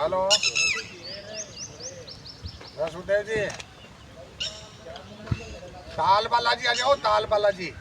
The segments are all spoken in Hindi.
हेलो वसुदेव जी, ताल बालाजी आ जाओ, ताल बालाजी।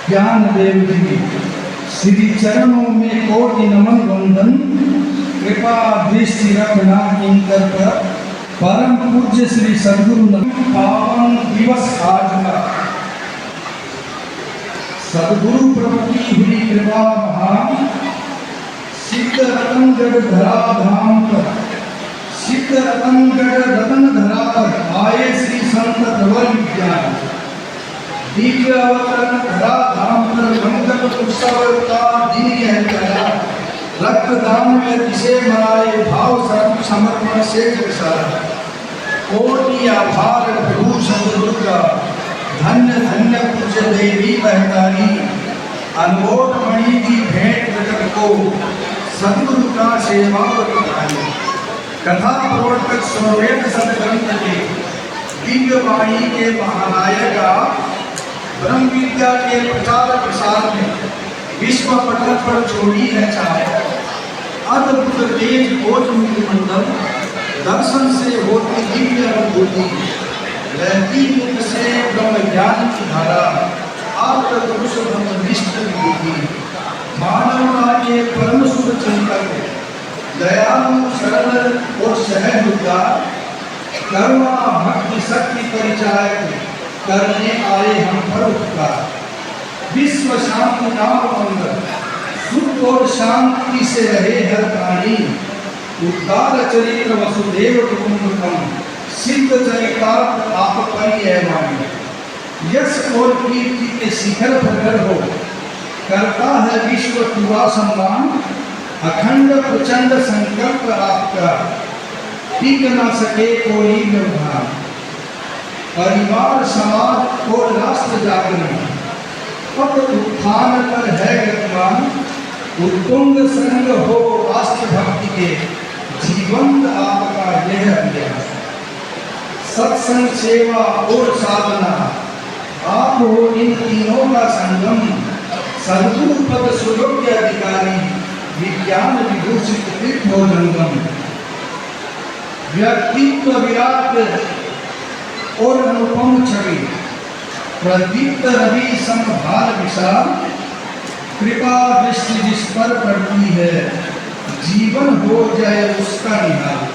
ज्ञान देव जी श्री चरणों में कोटि नमन वंदन। कृपा दृष्टि रखना किंकर पर परम पूज्य श्री सद्गुरु पावन दिवस आज का। सद्गुरु प्रभु की हुई कृपा महान, सिद्ध रतनगढ़ धरा धाम पर, सिद्ध रतनगढ़ रतन धरा पर आए श्री संत प्रवर विज्ञान। दिव्य अवतरण धरा धाम पर मंगल उत्सव का दिन यह चला। रक्तदान में जिसे मनाए भाव समर्पण से प्रसार। कोटि आभार प्रभु सद्गुरु का, धन्य धन्य पूज्य देवी बहतारी। अनमोल मणि की भेंट जगत को सद्गुरु का सेवा बताई। कथा प्रवर्तक स्ववेद सदग्रंथ के दिव्य वाणी के महानायका ब्रह्म विद्या के प्रचार प्रसार में विश्व पटल पर छोड़ी है छाया। अद्भुत तेज कोट मंडल दर्शन से होती दिव्य अनुभूति। रहती मुख से ब्रह्म ज्ञान की धारा, आत्म पुरुष ब्रह्मनिष्ठ विभूति। मानवता के परम सुख चिंतक, दयालु सरल और सहज उद्धार। करुणा भक्ति शक्ति परिचायक, करने आए हम पर उपकार। विश्व शांति नाम मंगल, सुख और शांति से रहे हर प्राणी। उद्धार चरित्र वसुदेव कुटुंबकम, सिद्ध चरितार्थ आप परिवाणी। यश और कीर्ति के शिखर प्रकट हो, करता है विश्व पूरा सम्मान। अखंड प्रचंड संकल्प आपका, टिक न सके कोई व्यवधान। परिवार समाज और राष्ट्र जागरण, पद उत्थान पर है गतिमान। उत्तुंग संग हो राष्ट्र भक्ति के, जीवंत आपका यह अभ्यास। सत्संग सेवा और साधना, आप हो इन तीनों का संगम। सद्गुरु पद सुयोग्य अधिकारी, विज्ञान विभूषित तीर्थो जंगम। व्यक्तित्व विराट और अनुपम छवि, प्रदीप्त रवि समभार विशाल। कृपा दृष्टि जिस पर पड़ती है, जीवन हो जाए उसका निहाल।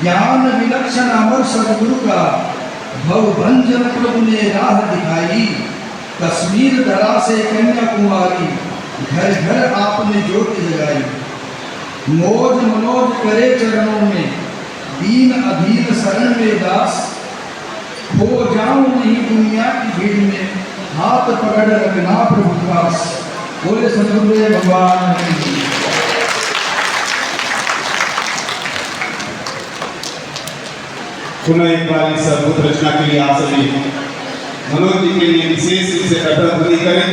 ज्ञान विलक्षण अमर सद्गुरु का, भवभंजन प्रभु ने राह दिखाई। कश्मीर धरा से कन्याकुमारी, घर घर आपने ज्योति जगाई। मोज मनोज करे चरणों में, दीन अधीन शरण में दास। हो जाऊं नहीं दुनिया की भीड़ में, हाथ पकड़ रखना प्रभु पास। बोले सतगुरुदेव भगवान की। पुनः एक बार इस अद्भुत रचना के लिए आप सभी मनोज जी के लिए विशेष रूप से कठोर ध्वनि करें।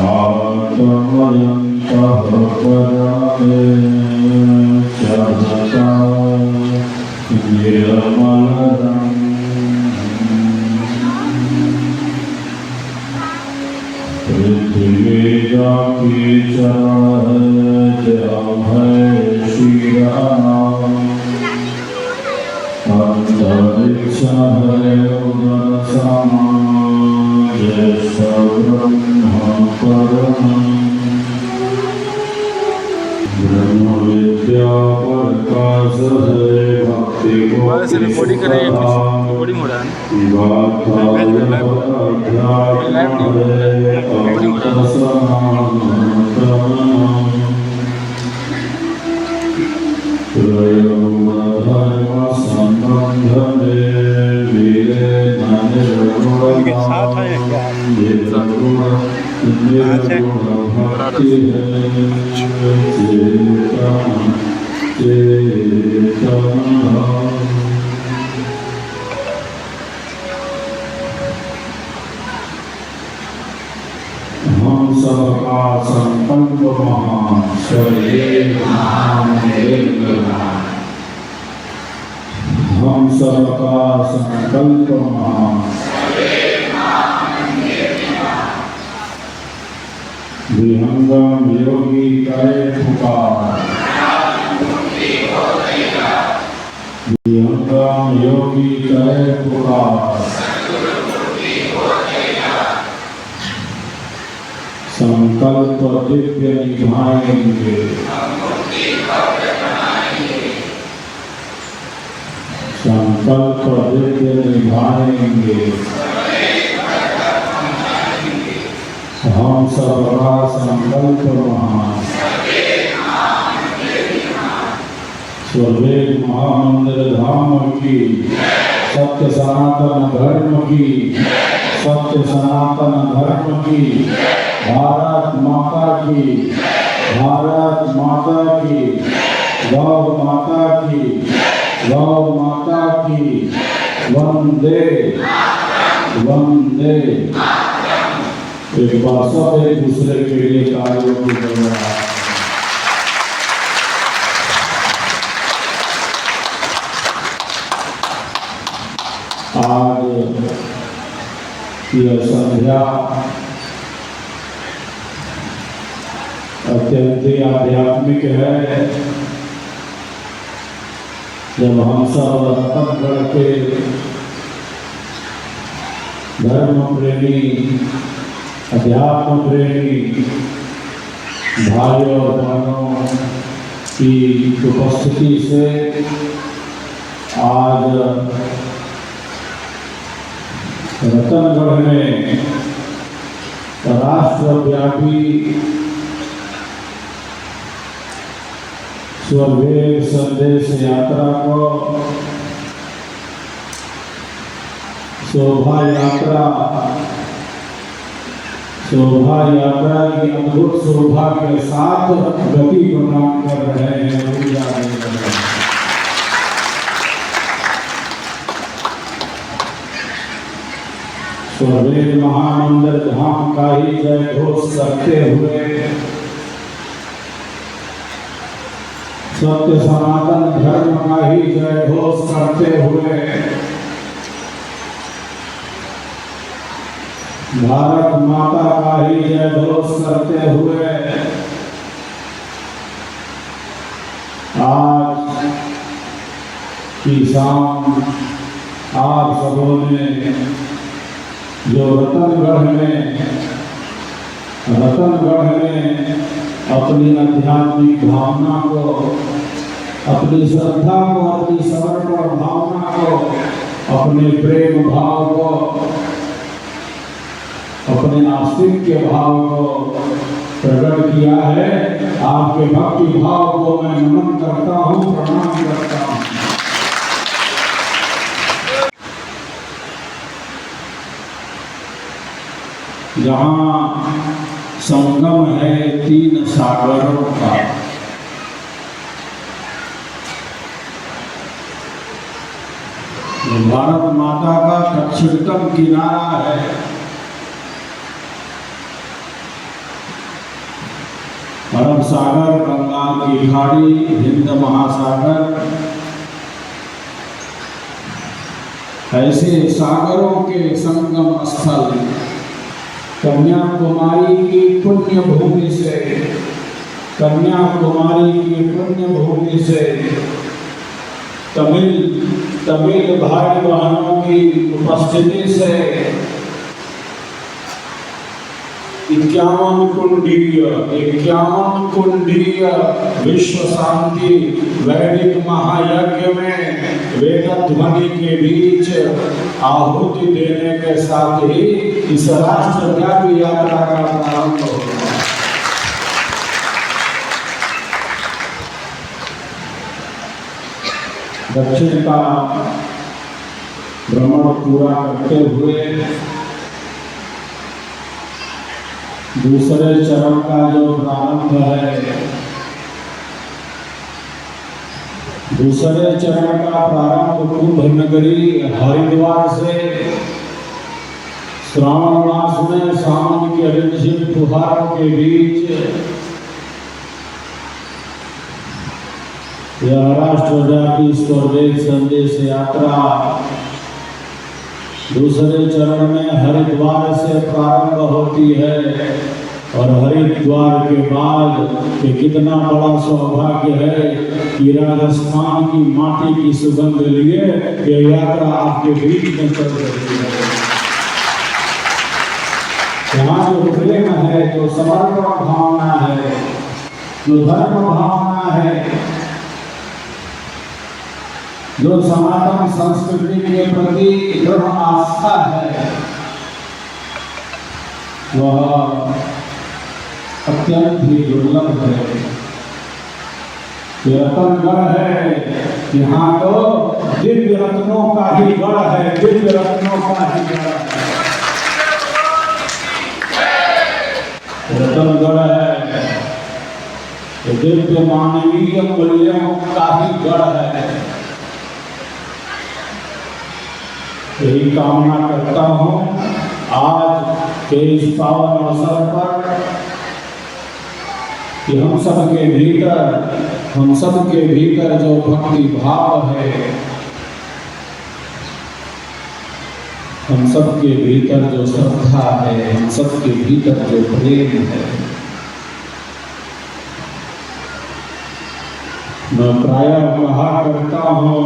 आत्मयं तः परं चढ़ता निर्मल रंग पृथ्वी जाके चढ़ है श्री राम अंतरिक्ष है उदर समाज ब्रह्म परम ब्रह्म विद्या प्रकाश है भक्ति हम सबका संकल्प महान शरीर हम सबका संकल्प महान विहंगम योगी करे पुकार विहंगम योगी करे पुकार संकल्प दिव्य निभाएंगे संकल्प दिव्य निभाएंगे हम सबका संकल्प महान स्वर्वेद महामंदिर धाम की सत्य सनातन धर्म की सत्य सनातन धर्म की भारत माता की भारत माता की गौ माता की गौ माता की वंदे वंदे। एक बार सब एक दूसरे के लिए कार्यों की जरूरत है। आज यह संध्या अत्यंत आध्यात्मिक है। जब हम सब रतनगढ़ के धर्म प्रेमी अध्यात्म प्रेमी भाइयों और बहनों की उपस्थिति से आज रतनगढ़ में राष्ट्रव्यापी स्वर्वेद संदेश यात्रा को शोभा यात्रा की अद्भुत शोभा के साथ गति प्रदान कर रहे हैं। स्वर्वेद महामंदिर धाम का ही जय घोष करते हुए सत्य सनातन धर्म का ही जय घोष करते हुए भारत माता का ही जय घोष करते हुए आज की शाम आप सबों ने जो रतनगढ़ में अपनी आध्यात्मिक भावना को, अपनी श्रद्धा को, अपनी समर्पण भावना को, अपने प्रेम भाव को, अपने आस्तिक के भाव को प्रकट किया है। आपके भक्ति भाव को मैं नमन करता हूँ, प्रणाम करता हूँ। जहाँ संगम है तीन सागरों का, भारत माता का दक्षिणतम किनारा है। अरब सागर, गंगा बंगाल की खाड़ी, हिंद महासागर, ऐसे सागरों के संगम स्थल कन्याकुमारी की पुण्य भूमि से, कन्याकुमारी की पुण्य भूमि से तमिल भाई बहनों की उपस्थिति से 51 कुंडीय विश्व शांति वैदिक महायज्ञ में वेद ध्वनि के बीच आहुति देने के साथ ही इस राष्ट्रव्यापी यात्रा का प्रारंभ होगा। दक्षिण का भ्रमण पूरा करते हुए दूसरे चरण का जो प्रारंभ है, दूसरे चरण का प्रारंभ कुंभ नगरी हरिद्वार से श्रावण मास में सावन के रिमझिम फुहारों के बीच यह राष्ट्रव्यापी स्वरवेद संदेश यात्रा दूसरे चरण में हरिद्वार से प्रारंभ होती है और हरिद्वार के बाद ये कितना बड़ा सौभाग्य है कि राजस्थान की माटी की सुगंध लिए ये यात्रा आपके बीच में चल रही है। यहाँ जो प्रेम है, जो समर्पण भावना है, जो धर्म भावना है, जो सनातन संस्कृति के प्रति दृढ़ आस्था है, वह अत्यंत ही दुर्लभ है। ये रत्नगढ़ है, यहाँ तो दिव्य रत्नों का ही गढ़ है, दिव्य रत्नों का ही गढ़ है। रत्नगढ़ है, ये दिव्य मानवीय मूल्यों का ही गढ़ है। यही कामना करता हूँ आज के इस पावन अवसर पर कि हम सबके भीतर जो भक्ति भाव है, हम सबके भीतर जो श्रद्धा है, हम सबके भीतर जो प्रेम है, मैं प्रायः कहा करता हूँ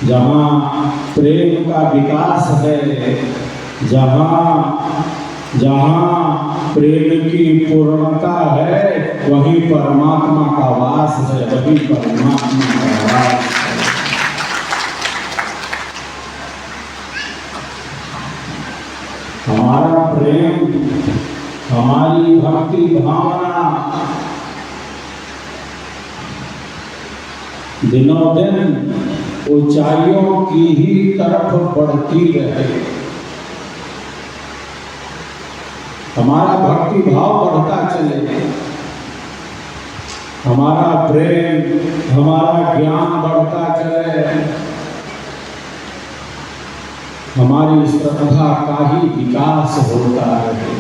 जहाँ प्रेम का विकास है, जहाँ प्रेम की पूर्णता है, वहीं परमात्मा का वास है, वहीं परमात्मा का वास है। हमारा प्रेम, हमारी भक्ति भावना दिनों दिन ऊंचाइयों की ही तरफ बढ़ती रहे। हमारा भक्ति भाव बढ़ता चले, हमारा प्रेम, हमारा ज्ञान बढ़ता चले, हमारी श्रद्धा का ही विकास होता रहे।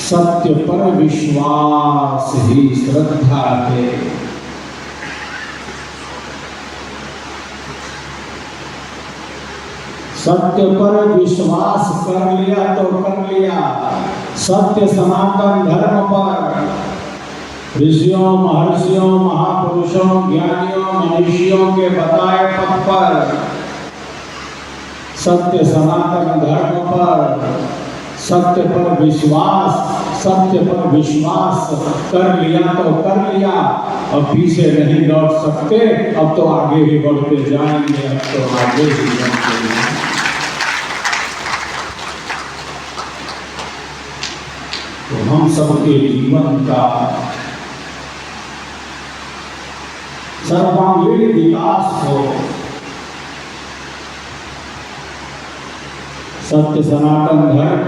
सत्य पर विश्वास ही श्रद्धा है। सत्य पर विश्वास कर लिया तो कर लिया। सत्य सनातन धर्म पर ऋषियों, महर्षियों, महापुरुषों, ज्ञानियों, मनीषियों के बताए पथ पर, सत्य सनातन धर्म पर, सत्य पर विश्वास कर लिया तो कर लिया। अब पीछे नहीं लौट सकते, अब तो आगे ही बढ़ते जाएंगे, अब तो आगे ही बढ़ते जाएंगे। तो हम सबके जीवन का सर्वांगीण विकास हो, सत्य सनातन धर्म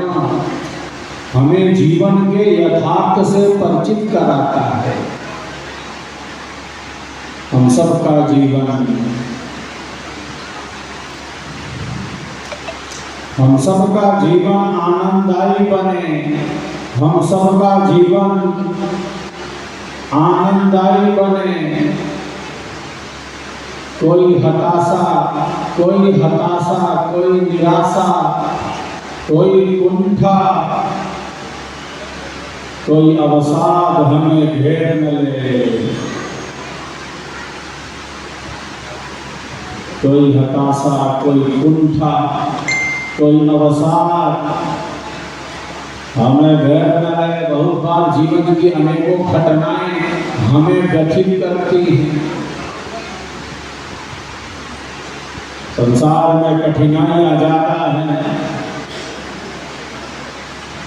हमें जीवन के यथार्थ से परिचित कराता है। हम सबका जीवन, हम सबका जीवन आनंददायी बने, हम सबका जीवन आनंददायी बने। कोई हताशा, कोई निराशा, कोई कुंठा, कोई अवसाद हमें घेर न ले। कोई हताशा, कोई कुंठा, कोई अवसाद हमें घेर न ले। बहुत बार जीवन की अनेकों घटनाएं हमें व्यथित करती हैं। संसार में कठिनाइयां ज्यादा है,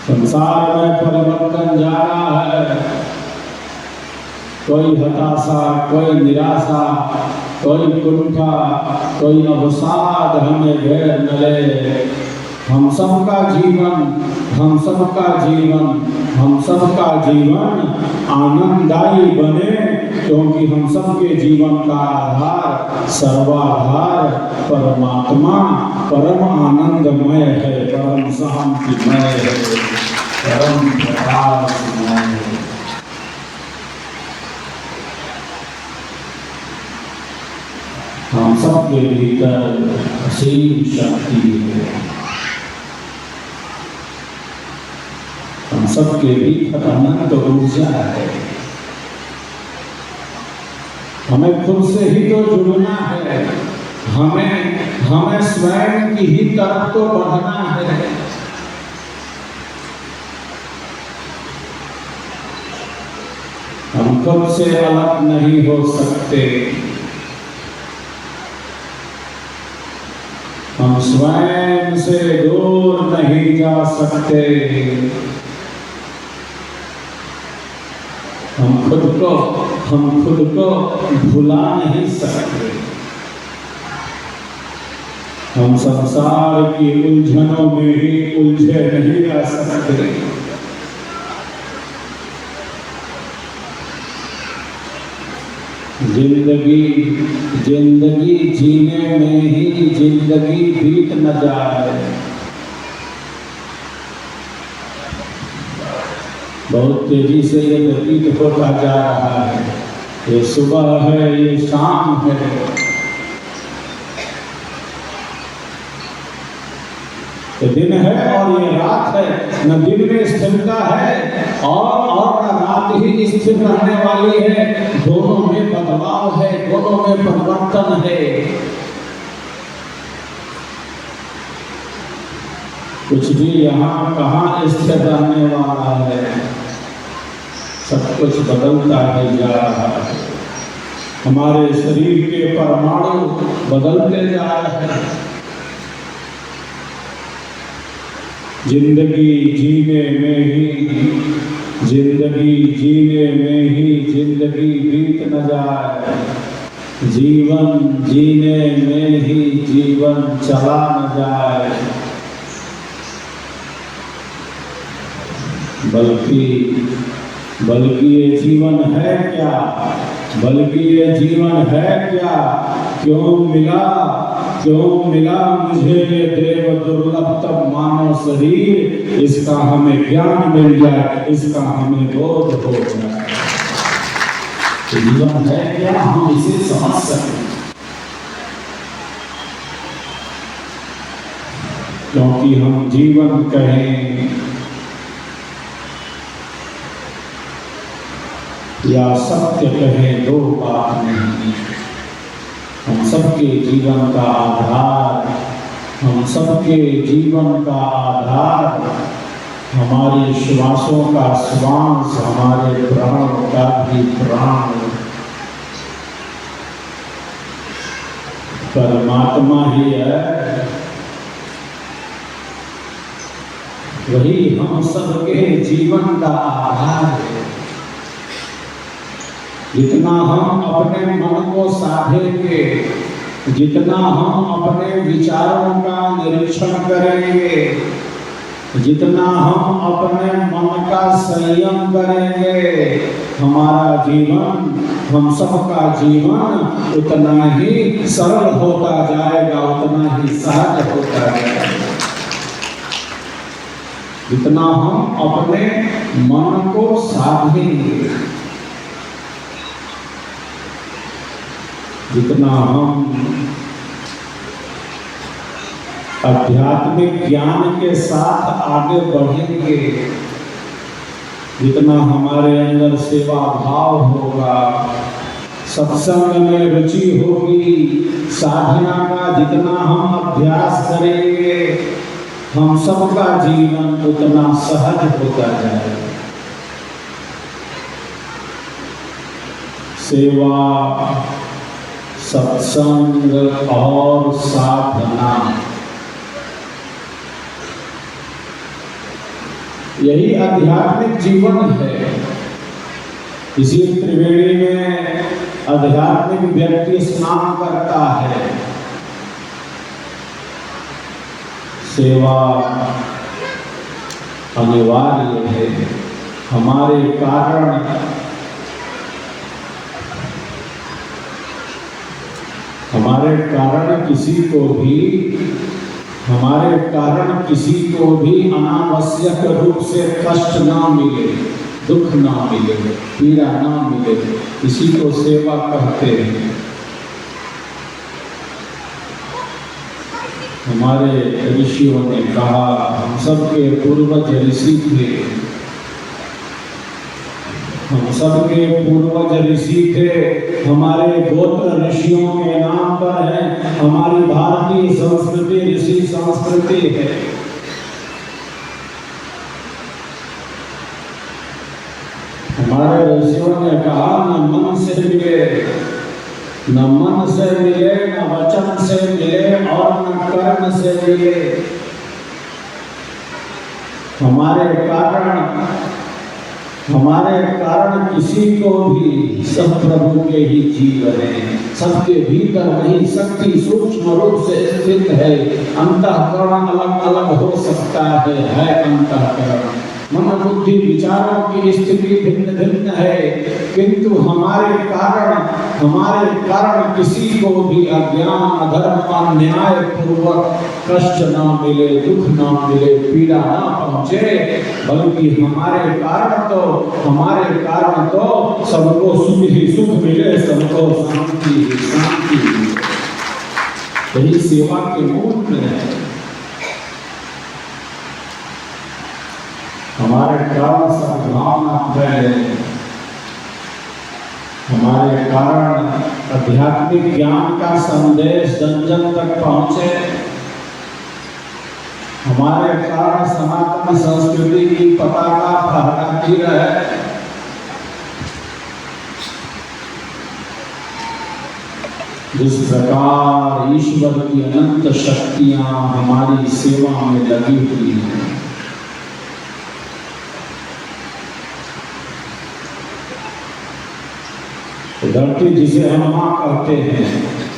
संसार में परिवर्तन ज्यादा है। कोई हताशा, कोई निराशा, कोई कुंठा, कोई अवसाद हमें घेर न ले। हम सबका जीवन आनंददायी बने, क्योंकि हम सबके जीवन का आधार, सर्वाधार परमात्मा परम आनंदमय है, परम शांतिमय है, परम प्रकाशमय है। हम सबके भीतर असीम शक्ति है। हम सबके भीतर अनंत ऊर्जा है। हमें खुद से ही तो जुड़ना है, हमें स्वयं की ही तरफ तो बढ़ना है। हम खुद से अलग नहीं हो सकते। हम स्वयं से दूर नहीं जा सकते। हम खुद को भुला नहीं सकते। हम संसार की उलझनों में ही उलझे नहीं रह सकते। जिंदगी जीने में ही जिंदगी बीत न जाए। बहुत तेजी से ये व्यतीत होता जा रहा है। ये सुबह है, ये शाम है, ये दिन है और ये रात है। न दिन में स्थिरता है और न रात ही स्थिर रहने वाली है। दोनों में बदलाव है, दोनों में परिवर्तन है। कुछ भी यहाँ कहाँ स्थिर रहने वाला है। सब कुछ बदलता ही जा रहा है। हमारे शरीर के परमाणु बदलते जा रहे हैं। जिंदगी जीने में ही जिंदगी बीत न जाए। जीवन जीने में ही जीवन चला न जाए। बल्कि ये जीवन है क्या? क्यों मिला मुझे ये देव दुर्लभ तब मानव शरीर। इसका हमें ज्ञान मिल जाए, इसका हमें बोध हो जाए। तो जीवन है क्या, हम इसे समझ सकें। क्योंकि हम जीवन कहें या सत्य कहें, दो बात नहीं। हम सबके जीवन का आधार हमारे श्वासों का श्वास, हमारे प्राण का भी प्राण परमात्मा ही है। वही हम सबके जीवन का आधार है। जितना हम अपने मन को साधेंगे, जितना हम अपने विचारों का निरीक्षण करेंगे, जितना हम अपने मन का संयम करेंगे, हमारा जीवन, हम सबका जीवन उतना ही सरल होता जाएगा, उतना ही सहज होता जाएगा। जितना हम अपने मन को साधेंगे, जितना हम आध्यात्मिक ज्ञान के साथ आगे बढ़ेंगे, जितना हमारे अंदर सेवा भाव होगा, सत्संग में रुचि होगी, साधना का जितना हम अभ्यास करेंगे, हम सबका जीवन उतना सहज होता जाएगा। सेवा, सत्संग और साधना, यही आध्यात्मिक जीवन है। इसी त्रिवेणी में आध्यात्मिक व्यक्ति स्नान करता है। सेवा अनिवार्य है। हमारे कारण किसी को भी अनावश्यक रूप से कष्ट ना मिले, दुख ना मिले, पीड़ा ना मिले, इसी को सेवा कहते हैं। हमारे ऋषियों ने कहा, हम सबके पूर्वज ऋषि थे, हम सबके पूर्वज ऋषि थे, हमारे गोत्र ऋषियों के नाम पर है। हमारी भारतीय संस्कृति ऋषि संस्कृति है। हमारे ऋषियों ने कहा, न मन से मिले, न मन से मिले, न वचन से मिले और न कर्म से मिले। हमारे कारण किसी को भी, सब प्रभु के ही जीव हैं। सबके भीतर वही शक्ति सूक्ष्म रूप से स्थित है। अंतःकरण अलग अलग हो सकता है अंतःकरण। मन बुद्धि विचारों की स्थिति भिन्न भिन्न है, किंतु हमारे कारण किसी को भी अज्ञान, अधर्म, अन्याय पूर्वक कष्ट ना मिले, दुख ना मिले, पीड़ा ना पहुंचे, बल्कि हमारे कारण तो सबको सुख ही सुख मिले, सबको शांति ही शांति मिले। यही सेवा के मूल में है। हमारे कारण सद्भावना फैले, हमारे कारण आध्यात्मिक ज्ञान का संदेश जन जन तक पहुंचे, हमारे कारण सनातन संस्कृति की पताका फहराती रहे। जिस प्रकार ईश्वर की अनंत शक्तियां हमारी सेवा में लगी हुई हैं, धरती जिसे हम माँ कहते हैं,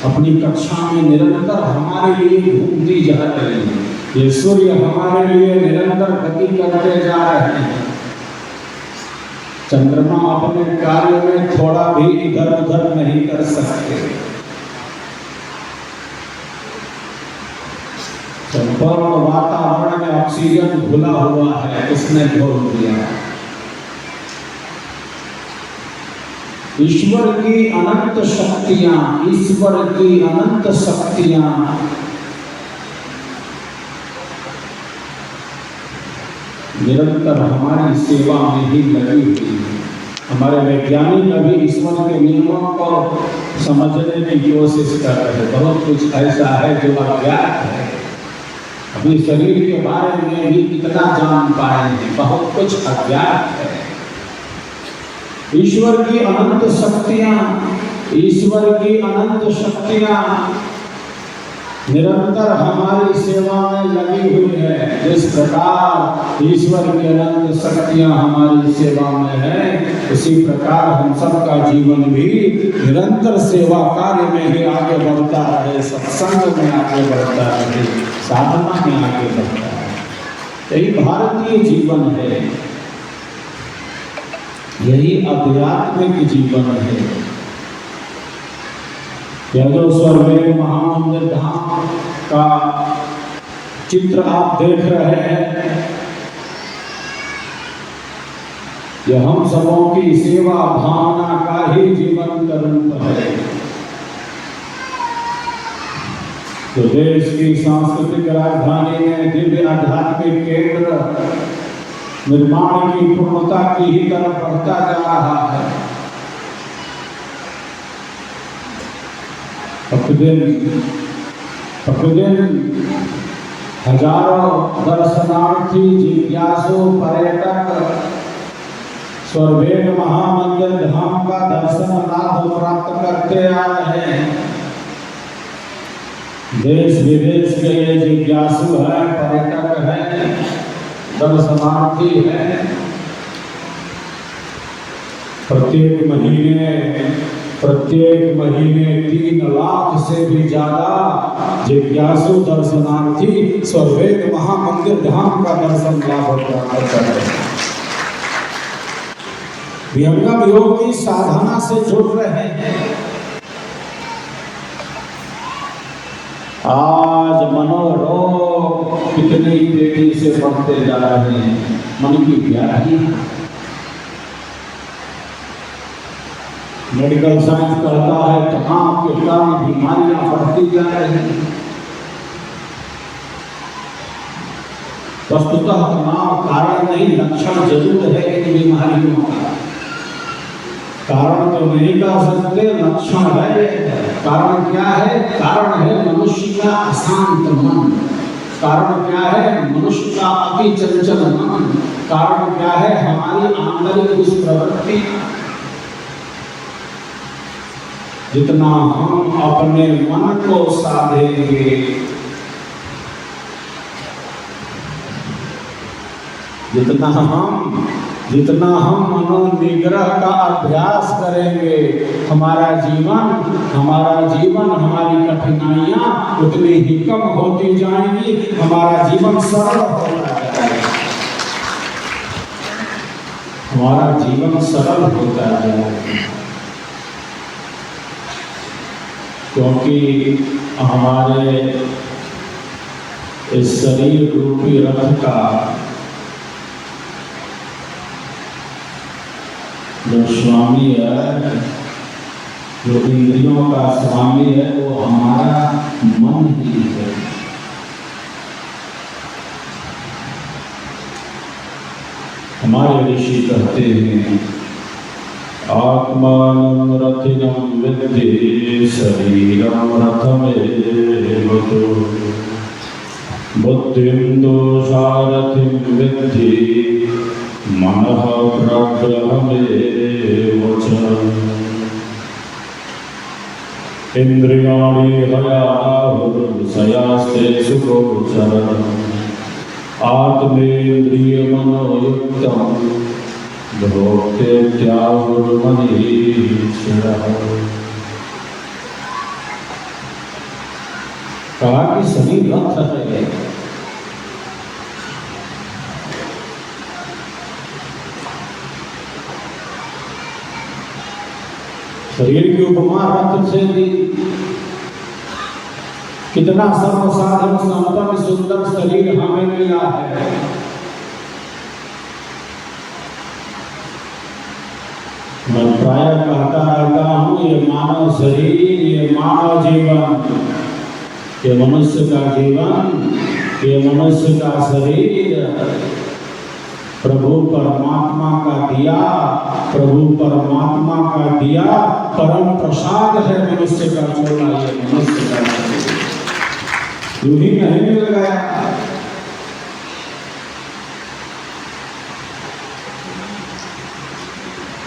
अपनी कक्षा में निरंतर हमारे लिए घूमती जा रही है। ये सूर्य हमारे लिए निरंतर गति करते जा रहे हैं। चंद्रमा अपने कार्य में थोड़ा भी इधर उधर नहीं कर सकते। संपूर्ण वातावरण में ऑक्सीजन घुला हुआ है, उसने घोल दिया। ईश्वर की अनंत शक्तियां निरंतर हमारी सेवा में ही लगी हुई है। हमारे वैज्ञानिक अभी ईश्वर के नियमों को समझने की कोशिश कर रहे हैं। बहुत कुछ ऐसा है जो अज्ञात है। अपने शरीर के बारे में भी कितना जान पाए हैं, बहुत कुछ अज्ञात है। ईश्वर की अनंत शक्तियां निरंतर हमारी सेवा में लगी हुई है। जिस प्रकार ईश्वर की अनंत शक्तियां हमारी सेवा में है, उसी प्रकार हम सबका जीवन भी निरंतर सेवा कार्य में ही आगे बढ़ता रहे, सत्संग में आगे बढ़ता रहे, साधना में आगे बढ़ता रहे। यही भारतीय जीवन है, यही आध्यात्मिक जीवन है। यह जो स्वर्गीय महामंदिर धाम का चित्र आप देख रहे हैं, यह हम सबों की सेवा भावना का ही जीवंत रूप है। तो देश की सांस्कृतिक राजधानी में दिव्य आध्यात्मिक केंद्र निर्माण की पूर्णता की ही तरफ बढ़ता जा रहा है। प्रतिदिन हजारों दर्शनार्थी, जिज्ञासु, पर्यटक स्वर्वेद महामंदिर धाम का दर्शन लाभ प्राप्त करते आ रहे हैं। देश विदेश के ये जिज्ञासु है, पर्यटक है, दर्शनार्थी है। प्रत्येक महीने 3 लाख से भी ज्यादा जिज्ञासु दर्शनार्थी स्वर्वेद महामंदिर धाम का दर्शन लाभ प्राप्त करते हैं। विहंगम योग की साधना से जुड़ रहे हैं। आज मनोरोग कितनी तेजी से बढ़ते जा रहे हैं। मन की व्याधि, मेडिकल साइंस कहता है तनाव के कारण बीमारियां बढ़ती जा रही हैं। वस्तुतः तनाव कारण नहीं, लक्षण जरूर है इन बीमारियों का। कारण तो नहीं कह सकते, लक्षण है। कारण क्या है? कारण है मनुष्य का अशांत मन। कारण क्या है? मनुष्य का अति चंचल मन। कारण क्या है? हमारी आंतरिक दुष्प्रवृत्ति। जितना हम अपने मन को साधेंगे, जितना हम मनोनिग्रह का अभ्यास करेंगे, हमारा जीवन हमारी कठिनाइयां उतनी ही कम होती जाएंगी, हमारा जीवन सरल होता जाएगा। हमारा जीवन सरल होता जाएगा, क्योंकि हमारे इस शरीर रूपी रथ का जो स्वामी है, जो इंद्रियों का स्वामी है, वो हमारा मन ही है। हमारे ऋषि कहते हैं आत्मानं रथिनं विद्धि शरीरं रथमेव तो बुद्धिं दोषारथिं विद्धि मनः प्रग्रहमेव च। इंद्रियाणि हयाहुर्विषयास्ते सुगोचरम् आत्मेन्द्रियमनोयुक्तं भोक्तेत्याहुर्मनीषिणः। कहा कि सभी रथ है। शरीर की उपमा रथ से दी। कितना सर्वसाधन संपन्न सुंदर शरीर हमें मिला है। मैं प्राय कहता रहता हूँ, ये मानव शरीर, ये मानव जीवन, ये मनुष्य का जीवन, ये मनुष्य का शरीर प्रभु परमात्मा का दिया परम प्रसाद है। मनुष्य का चोला, ये मनुष्य का शरीर यूं ही नहीं मिल गया।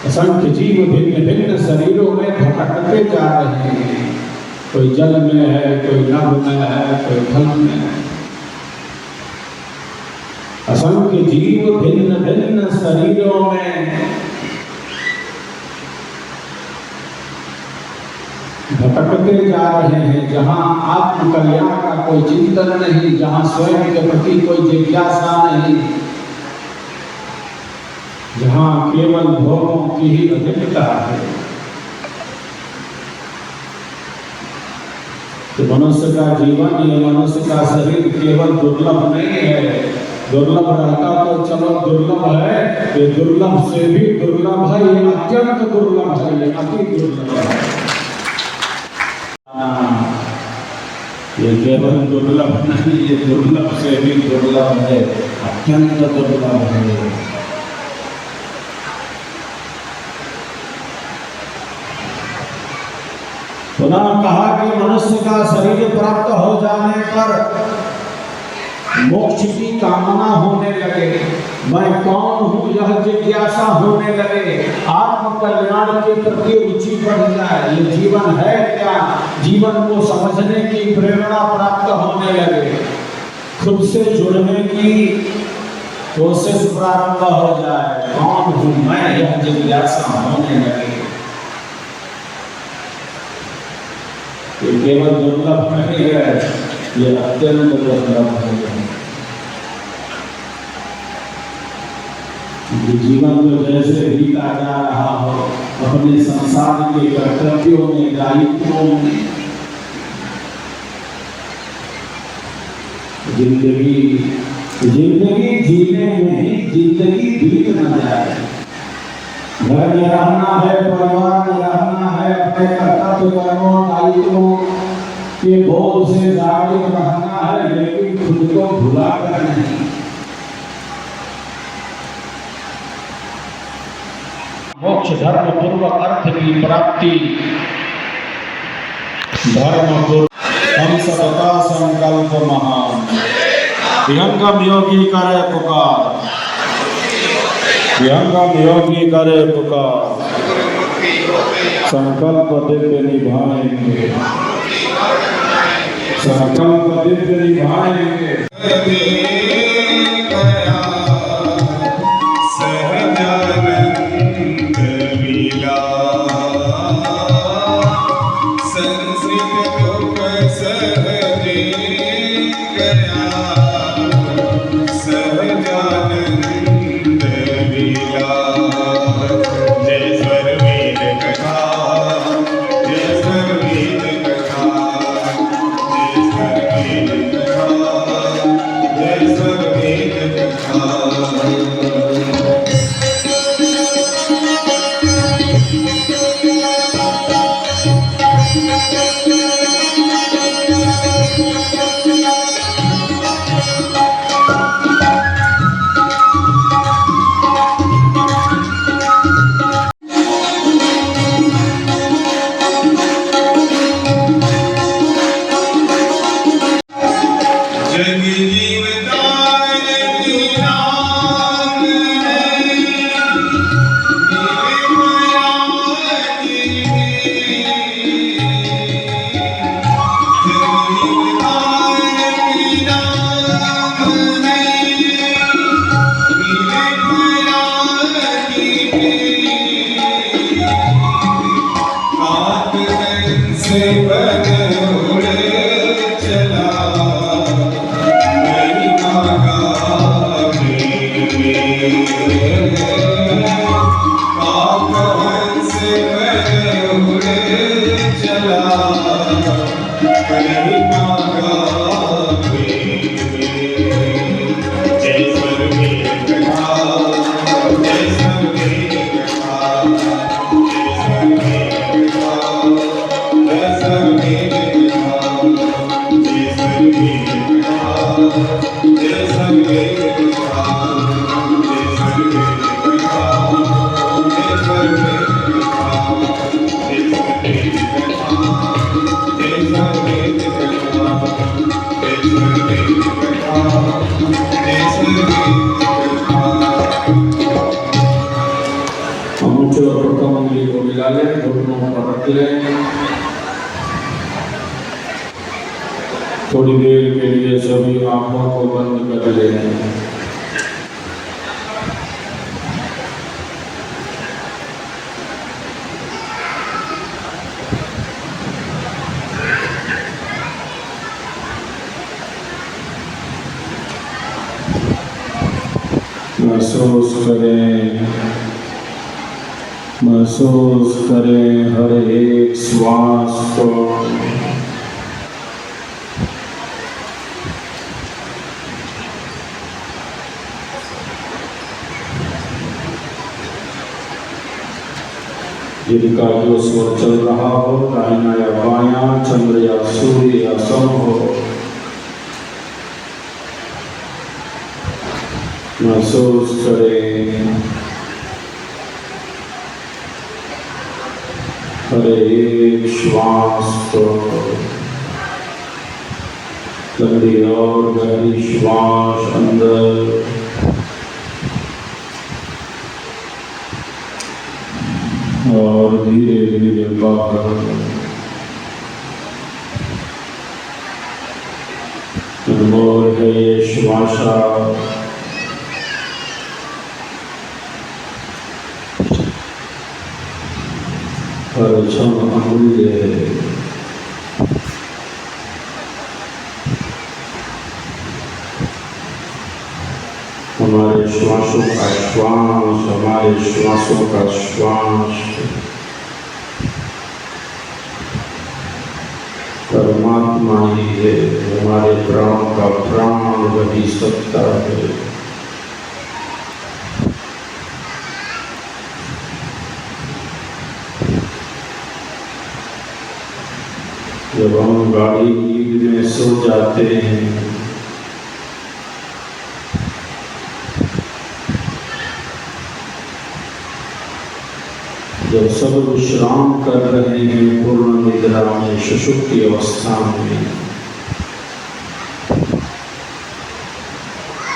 असंख्य जीव भिन्न भिन्न शरीरों में भटकते जा रहे हैं। कोई जल में है, कोई नभ में है, कोई थल में है। असंख्य जीव भिन्न भिन्न शरीरों में भटकते जा रहे हैं। जहाँ आत्म कल्याण का कोई चिंतन नहीं, जहाँ स्वयं के प्रति कोई जिज्ञासा नहीं, जहाँ केवल भोगों की ही अधिकता है। तो मनुष्य का जीवन, ये मनुष्य का शरीर केवल दुर्लभ नहीं है, दुर्लभ रहता तो चलो दुर्लभ है, ये दुर्लभ से भी दुर्लभ है, ये अत्यंत दुर्लभ है, ये अति दुर्लभ है। ये केवल दुर्लभ नहीं, ये दुर्लभ से भी दुर्लभ है, अत्यंत दुर्लभ है। पुनः कहा कि मनुष्य का शरीर प्राप्त हो जाने पर मोक्ष की कामना होने लगे, मैं कौन हूँ यह जिज्ञासा होने लगे, आत्म कल्याण के प्रति रुचि बढ़ जाए, ये जीवन है क्या, जीवन को समझने की प्रेरणा प्राप्त होने लगे, खुद से जुड़ने की कोशिश प्रारंभ हो जाए, कौन हूँ मैं यह जिज्ञासा होने लगे। ये केवल दुर्लभ नहीं है, ये अत्यंत दुर्लभ है। जीवन तो जैसे बीता जा रहा हो, अपने संसार के कर्तव्यों में, दायित्वों में, जिंदगी जीने में ही जिंदगी बीत न जाए। घर में रहना है, परिवार में रहना है, अपने कर्तव्य कर्मों दायित्वों के बोझ से जागरूक रहना है, लेकिन खुद को भुला कर नहीं। मोक्ष धर्म पूर्व अर्थ की प्राप्ति, धर्म पूर्व हम सबका संकल्प महान, विहंगम योगी करे पुकार, विहंगम योगी करे पुकार, संकल्प दिव्य निभाएंगे, संकल्प दिव्य निभाएंगे। थोड़ी देर के लिए सभी आंखों को बंद कर लें। महसूस करें हर एक श्वास को, जिनका जो स्वर चल रहा हो, दाहिना या बायां, चंद्र या सूर्य या सम हो, महसूस करें। हर एक श्वास को लंबी और गहरी श्वास अंदर और धीरे धीरे बाहर। अनमोल है ये श्वासा, हर क्षण अमूल्य है। हमारे श्वासों का श्वास, हमारे श्वासों का श्वास परमात्मा ही है। हमारे प्राण का प्राण वही सत्ता है। जब हम गाड़ी नींद में सो जाते हैं, जब सब विश्राम कर रहे हैं पूर्ण निद्रा में, सुषुप्ति अवस्था में,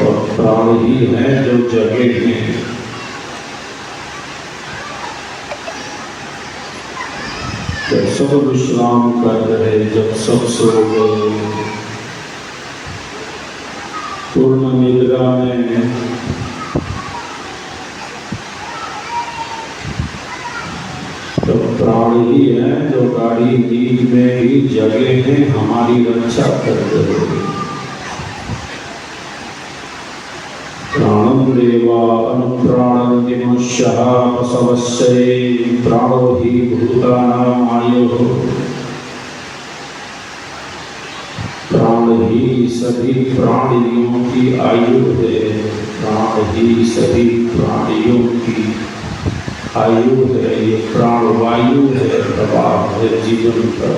और प्राण ही है जो जगे हैं। जब सब विश्राम कर रहे, जब सब सो गए पूर्ण निद्रा में, तो प्राण ही है जो गाड़ी नींद में ही जगे हैं, हमारी रक्षा कर रहे हैं। प्राणं देवा अनुप्राणन्ति मनुष्यः प्रसवस्य, प्राणो हि भूतानां आयुः। प्राण ही सभी प्राणियों की आयु है। प्राण ही सभी प्राणियों की आयु है। ये प्राण वायु है, प्रवाह है जीवन का।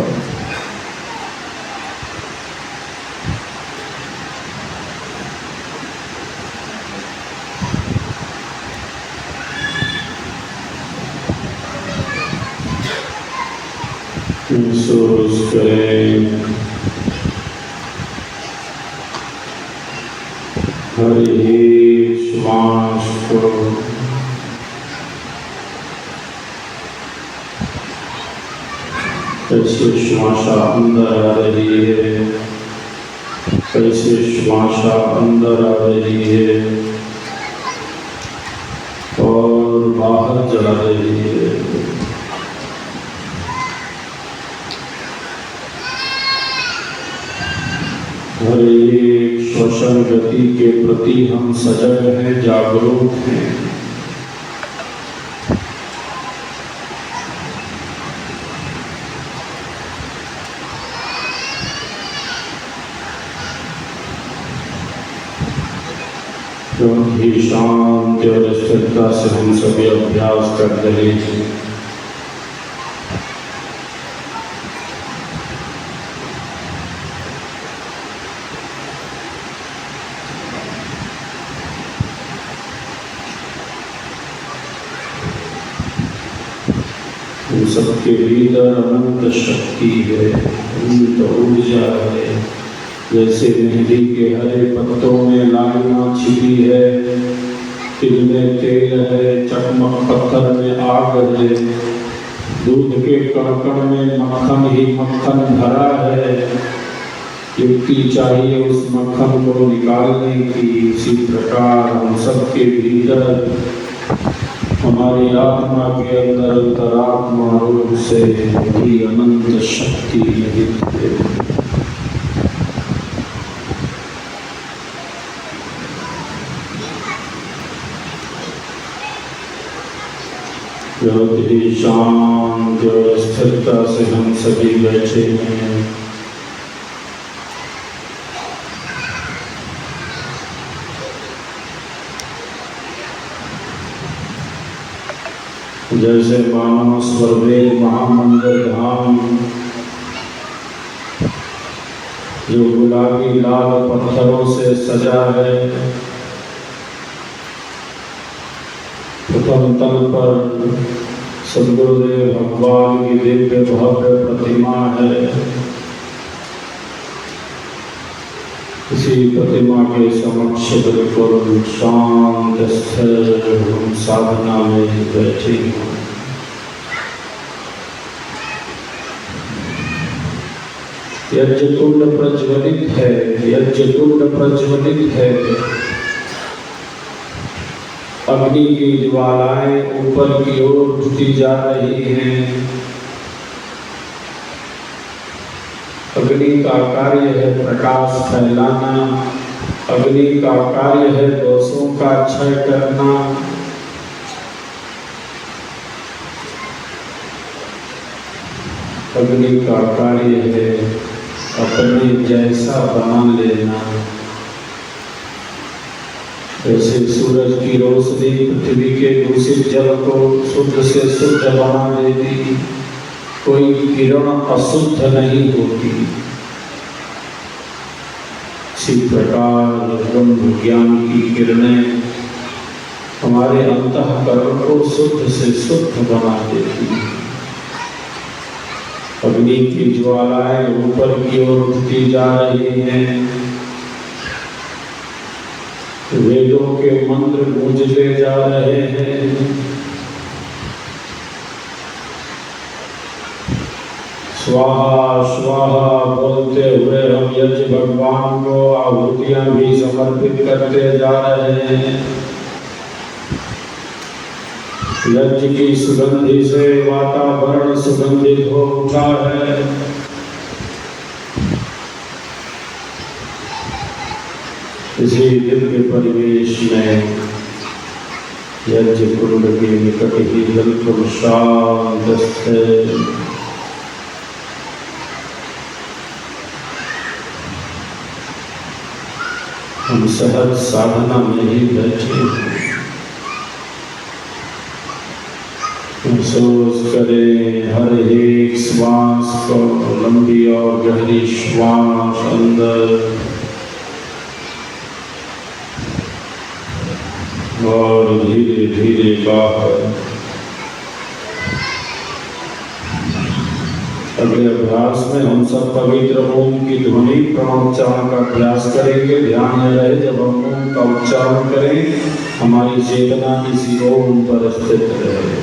महसूस करें हर एक श्वास को। कैसे श्वास अंदर आ रही है, कैसे श्वास अंदर आ रही है और बाहर जा रही है। हर एक श्वसन गति के प्रति हम सजग हैं, जागरूक हैं। बहुत ही शांति और स्थिरता से हम सभी अभ्यास कर रहे हैं। हम सबके भीतर अनंत शक्ति है, अनंत ऊर्जा है। जैसे मेहंदी के हरे पत्तों में लालिमा छिपी है, तिल में तेल है, चकमक पत्थर में आग है, दूध के कण में मक्खन ही मक्खन भरा है। युक्ति चाहिए उस मक्खन को निकालने की। इसी प्रकार हम सबके भीतर हमारी आत्मा के अंदर अंतरात्मा रूप से भी अनंत शक्ति निहित है। बहुत ही शांत और स्थिरता से हम सभी बैठे हैं। जैसे मानो स्वर्गीय महामंदिर धाम जो गुलाबी लाल पत्थरों से सजा है, प्रथम तल पर सद्गुरुदेव भगवान की दिव्य भव्य प्रतिमा है। इसी प्रतिमा के समक्ष बिल्कुल शांत स्थिर हम साधना में बैठे हैं। यज्ञ कुंड प्रज्वलित है, यज्ञ कुंड प्रज्वलित है। अग्नि की ज्वालाएं ऊपर की ओर उठती जा रही हैं। अग्नि का कार्य है प्रकाश फैलाना, अग्नि का कार्य है दोषों का क्षय करना। अग्नि का कार्य है अपने जैसा बना लेना। जैसे सूरज की रोशनी पृथ्वी के दूषित जल को शुद्ध से शुद्ध बना देती, कोई किरण अशुद्ध नहीं होती। इसी प्रकार ब्रह्म ज्ञान की किरणें हमारे अंतःकरण को शुद्ध से शुद्ध बना देती। अग्नि की ज्वालाएं ऊपर की ओर उठती जा रही हैं। वेदों के मंत्र गूंजते जा रहे हैं। स्वाहा स्वाहा बोलते हुए हम यज्ञ भगवान को आहुतियां भी समर्पित करते जा रहे हैं। यज्ञ की सुगंधि से वातावरण सुगंधित हो उठा है। इसी दिव्य परिवेश में यज्ञ कुंड के निकट ही बिल्कुल शांत स्थिर हम सहज साधना में ही बैठे हैं। महसूस करें हर एक श्वास को, लंबी और गहरी श्वास अंदर और धीरे धीरे बाहर। अगले अभ्यास में हम सब पवित्र ओम की ध्वनि प्रणोच्चारण का अभ्यास करेंगे। ध्यान में रहे जब हम ओम का उच्चारण करें हमारी चेतना इसी ओम पर स्थित रहे।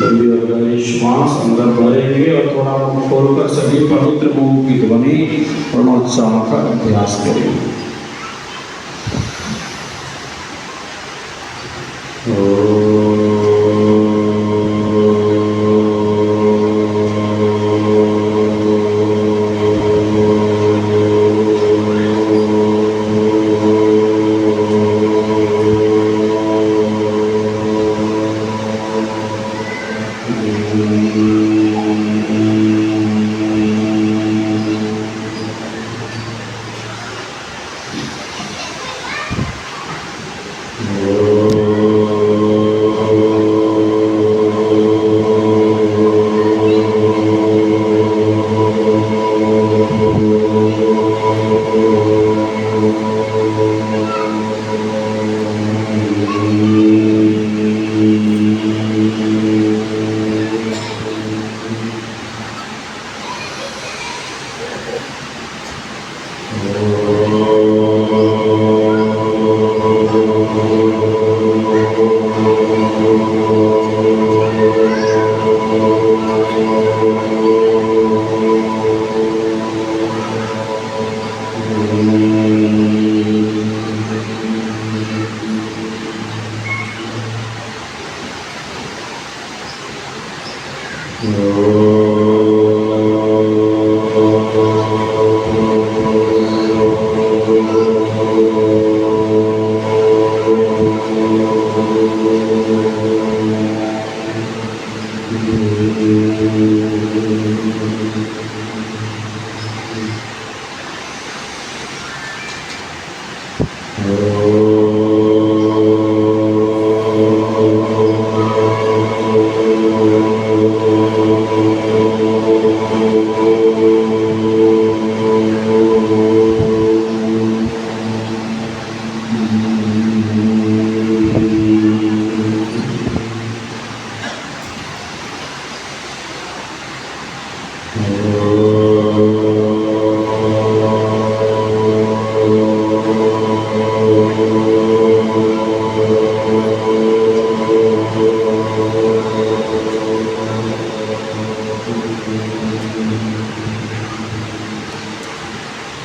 लंबी और गहरी श्वास अंदर भरेंगे और थोड़ा मुंह खोलकर सभी पवित्र ओम की ध्वनि प्रणोच्चारण का अभ्यास करेंगे।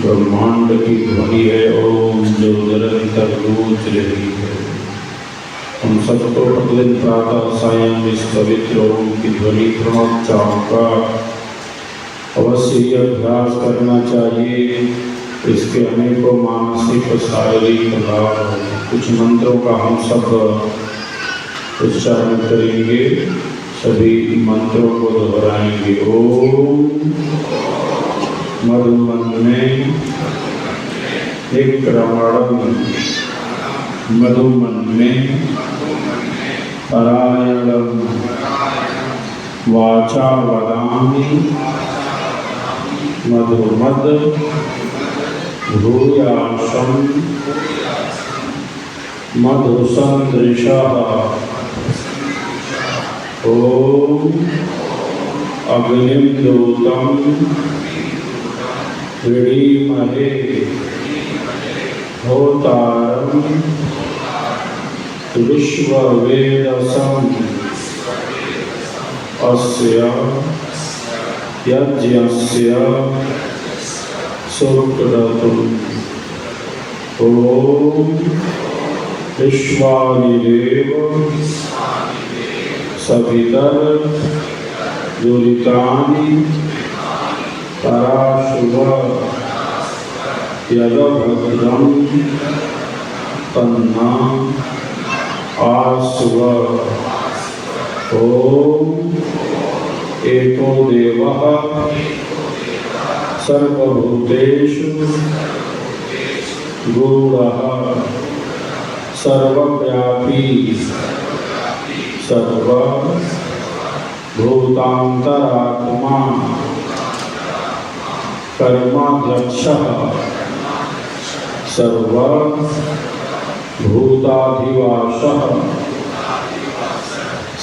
ब्रह्मांड की ध्वनि है ओम, जो निरंतर गूंज रही है। हम सबको प्रतिदिन प्रातः सायं इस पवित्र ओम की ध्वनि प्रणोच्चारण का अवश्य ही अभ्यास करना चाहिए। इसके अनेकों मानसिक और शारीरिक लाभ हैं। कुछ मंत्रों का हम सब उच्चारण करेंगे, सभी मंत्रों को दोहराएंगे। ओम मधुमन में विक्रमणं, मधुमन में परायणं, वाचा वदामि मधुमद भूयाशं मधुसंदृशः। ओम अग्निं दूतं विडीमहे होतारं विश्ववेदसं अस्य यज्ञस्य सुक्रतुम्। ओम विश्वानिदेव सवितर दुरितानि पराशुभ यदभद्रं तन्ना आशुभ। ओम एको देवः सर्वभूतेषु गूढ़ः सर्वव्यापी सर्वभूतान्तरात्मा कर्माध्यक्षः सर्वभूताधिवासः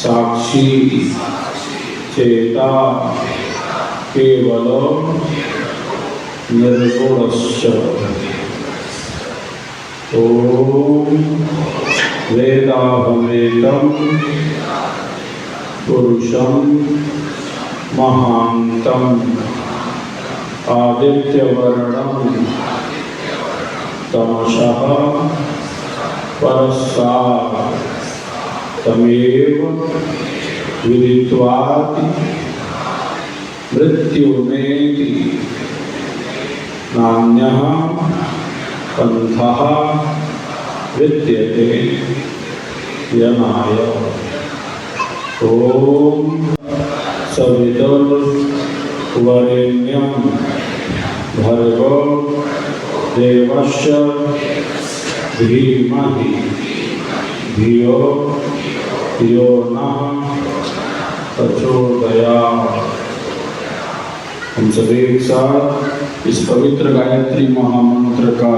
साक्षी चेता केवलो निर्गुणश्च। ओम वेदाहमेतं पुरुषं महान्तं आदित्यवर्णं तमसः परस्तात् तमेव विदित्वाति मृत्युमेति नान्यः पंथः विद्यते यनाय। ओम सवितुर्वरेण्यं भर्गो देवस्य धीमहि धियो यो नः प्रचोदयात्। हम सभी एक साथ इस पवित्र गायत्री महामंत्र का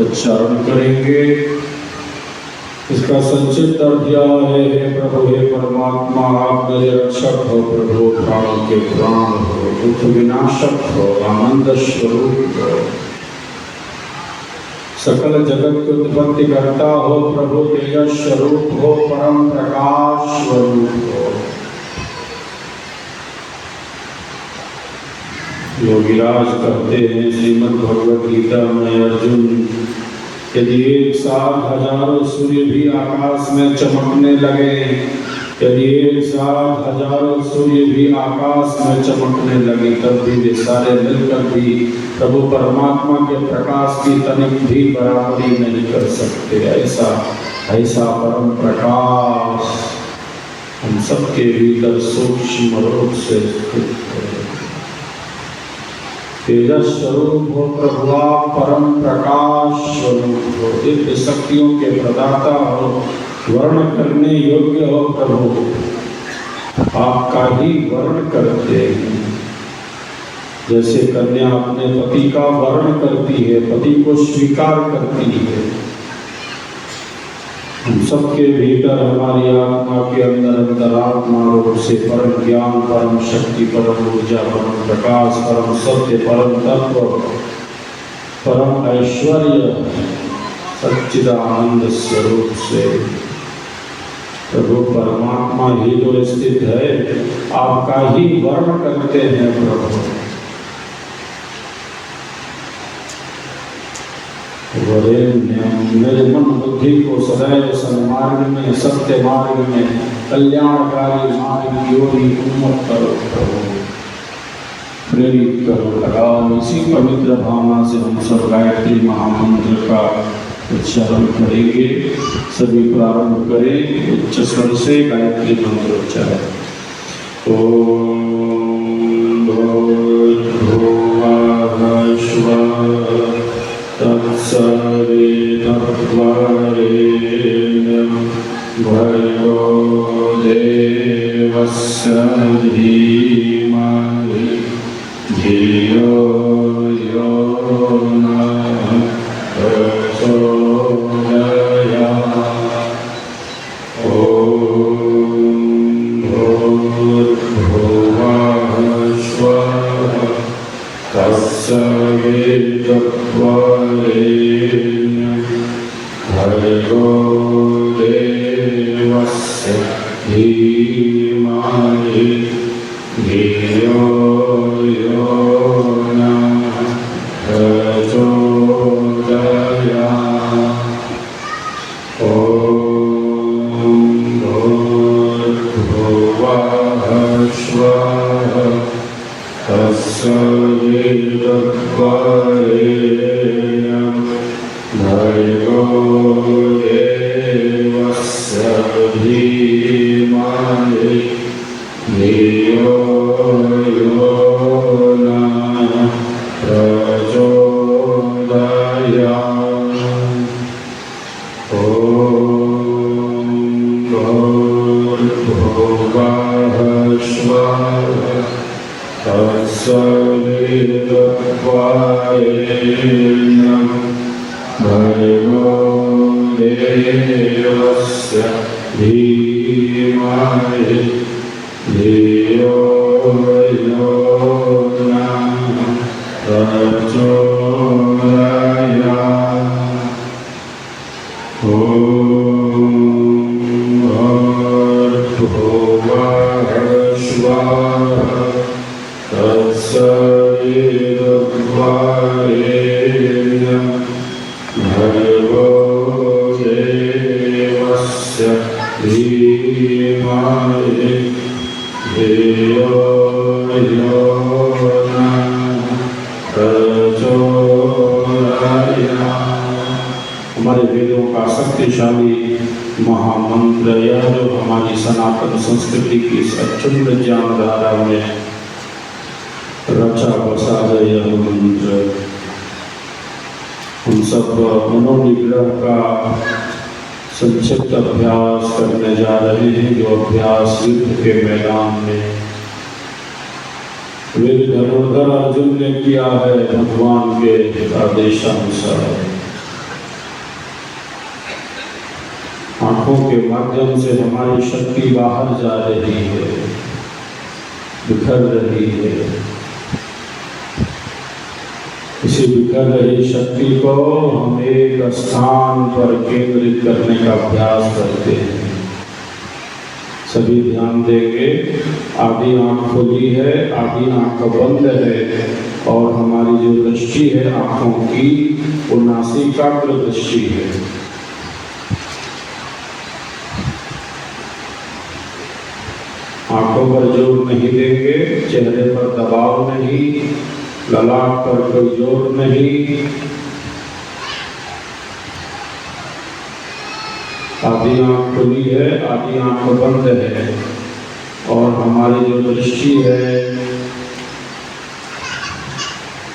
उच्चारण करेंगे। इसका संक्षिप्त अर्थ यह है, हे प्रभु, हे परमात्मा, आप मेरे रक्षक हो प्रभु, प्राणों के प्राण हो, दुख विनाशक हो, आनंद स्वरूप हो, सकल जगत की उत्पत्ति करता हो प्रभु, तेजस स्वरूप हो, परम प्रकाश स्वरूप हो। योगीराज कहते हैं श्रीमद् भगवद गीता में, अर्जुन, यदि एक साथ हजारों सूर्य भी आकाश में चमकने लगे, यदि एक साथ हजारों सूर्य भी आकाश में चमकने लगे, तब भी वे सारे मिलकर भी प्रभु परमात्मा के प्रकाश की तनिक भी बराबरी नहीं कर सकते। ऐसा ऐसा परम प्रकाश हम सबके भीतर सूक्ष्म रूप से स्थित है। तेजस स्वरूप हो प्रभु, आप परम प्रकाश स्वरूप हो, दिव्य शक्तियों के प्रदाता हो, वर्ण करने योग्य हो प्रभु, आपका ही वर्ण करते हैं। जैसे कन्या अपने पति का वर्ण करती है, पति को स्वीकार करती है, हम सबके भीतर हमारी आत्मा के अंदर अंतरात्मा रूप से परम ज्ञान, परम शक्ति, परम ऊर्जा, परम प्रकाश, परम सत्य, परम तत्व, परम ऐश्वर्य, सच्चिदानंद स्वरूप से प्रभु परमात्मा ही जो स्थित है, आपका ही वर्ण करते हैं प्रभु। मेरे मन बुद्धि को सदैव सन्मार्ग में, सत्य मार्ग में, कल्याणकारी मार्ग की ओर उन्मुख करो प्रभु, प्रेरित करो, लगाओ। इसी पवित्र भावना से हम सब गायत्री महामंत्र का उच्चारण करेंगे। सभी प्रारंभ करें उच्च स्वर से गायत्री मंत्र उच्चारण। ओम भर्गो देवस्य धीमहि धियो यो नः प्रचोदयात्। ॐ भूर्भुवः स्वः तत्सवितुर्वरेण्यं भर्गो देवस्य धीमहि धियो यो नः प्रचोदयात्। ॐ भूर्भुवः स्वः तत्सवितुर्वरेण्यं भर्गो देवस्य धीमहि धियो यो नः प्रचोदयात्। ॐ भूर्भुवः स्वः तत्सवितुर्वरेण्यं भर्गो देवस्य धीमहि धियो यो नः प्रचोदयात्। ॐ भूर्भुवः स्वः तत्सवितुर्वरेण्यं भर्गो देवस्य धीमहि धियो यो नः प्रचोदयात्। हमारे वेदों का शक्तिशाली महामंत्र यह जो हमारी सनातन संस्कृति की इस अक्षुण्ण ज्ञान धारा में रचा बसा है यह मंत्र, हम सब मनोनिग्रह का संक्षिप्त अभ्यास करने जा रहे हैं। जो अभ्यास युद्ध के मैदान में वीर धनुर्धर अर्जुन ने किया है भगवान के आदेशानुसार। आंखों के माध्यम से हमारी शक्ति बाहर जा रही है, बिखर रही है। इसी बिखर रही शक्ति को हम एक स्थान पर केंद्रित करने का अभ्यास करते हैं। सभी ध्यान देंगे। आधी आंख खुली है, आधी आंख बंद है और हमारी जो दृष्टि है आंखों की वो नासिकाग्र दृष्टि है। आंखों पर जोर नहीं देंगे, चेहरे पर दबाव नहीं, ललाट पर कोई जोर नहीं। आधी आंख खुली है, आधी आंख बंद है और हमारी जो दृष्टि है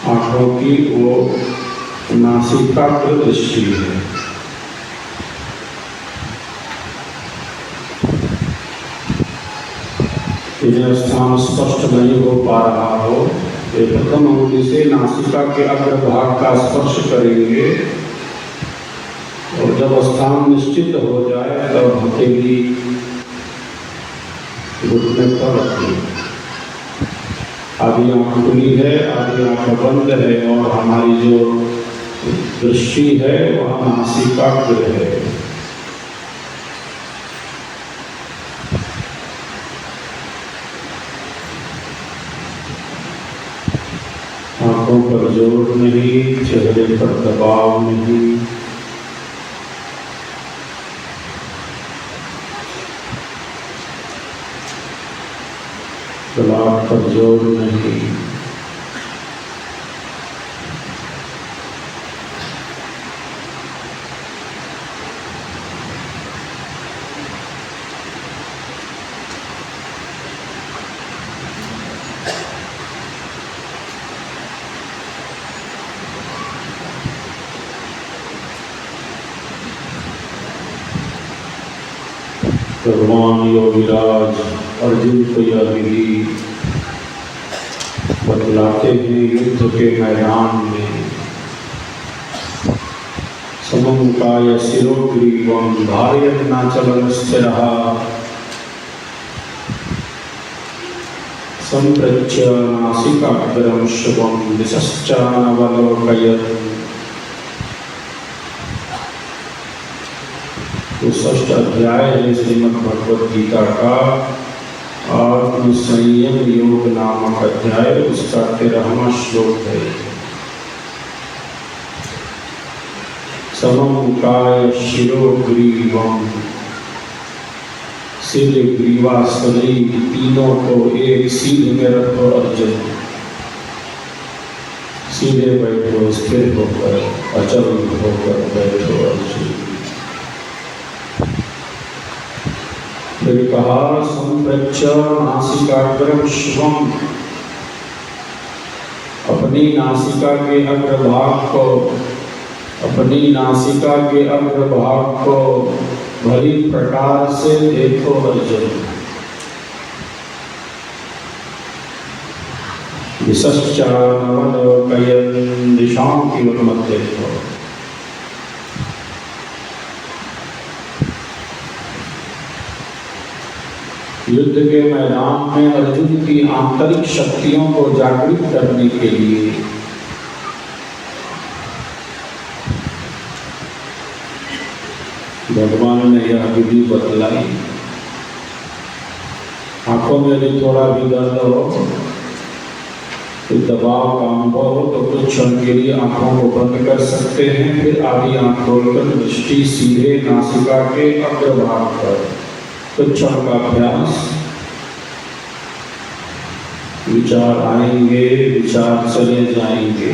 आंखों की वो नासिकाग्र दृष्टि है। यह स्थान स्पष्ट नहीं हो पा रहा हो, ये प्रथम अंगुली से नासिका के अग्रभाग का स्पर्श करेंगे और जब स्थान निश्चित हो जाए तब हथेली घुटने पर रखिए। आधी आंख खुली है, आधी आंख बंद है और हमारी जो दृष्टि है वह नासिकाग्र है। आंखों पर जोर नहीं, चेहरे पर दबाव नहीं। गलाट पर जोर नहीं। भगवान योगीराज अर्जुन को यह विधि बतलाते हैं। युद्ध के मैदान में सममुखाय शिरोग्रीवं धारयन्नाचलं स्थिरः सम्प्रच्य नासिकाग्रं शुभं दिशश्चानवलोकयन्। तो 6ठ अध्याय है श्रीमद् भगवद गीता का आत्म संयम योग नामक अध्याय, उसका 13वां श्लोक है। सममुखाय शिरोग्रीवं, सिर ग्रीवा शरीर तीनों को एक सीध में रखो अर्जुन। सीधे बैठो, स्थिर होकर, अचल होकर बैठो अर्जुन। फिर कहा संप्रच्य नासिकाग्रं शुभम, अपनी नासिका के अग्रभाग को, अपनी नासिका के अग्रभाग को भली प्रकार से देखो अर्जुन। दिशश्चानवलोकयन्, दिशाओं की ओर मत देखो। युद्ध के मैदान में अर्जुन की आंतरिक शक्तियों को जागृत करने के लिए भगवान ने यह विधि बतलाई। आंखों में यदि थोड़ा भी दर्द हो, तो दबाव का अनुभव हो तो कुछ क्षण के लिए आंखों को बंद कर सकते हैं। फिर आधी आंख खोलकर दृष्टि सीधे नासिका के अग्रभाग पर, कुछ क्षण का अभ्यास। विचार आएंगे, विचार चले जाएंगे।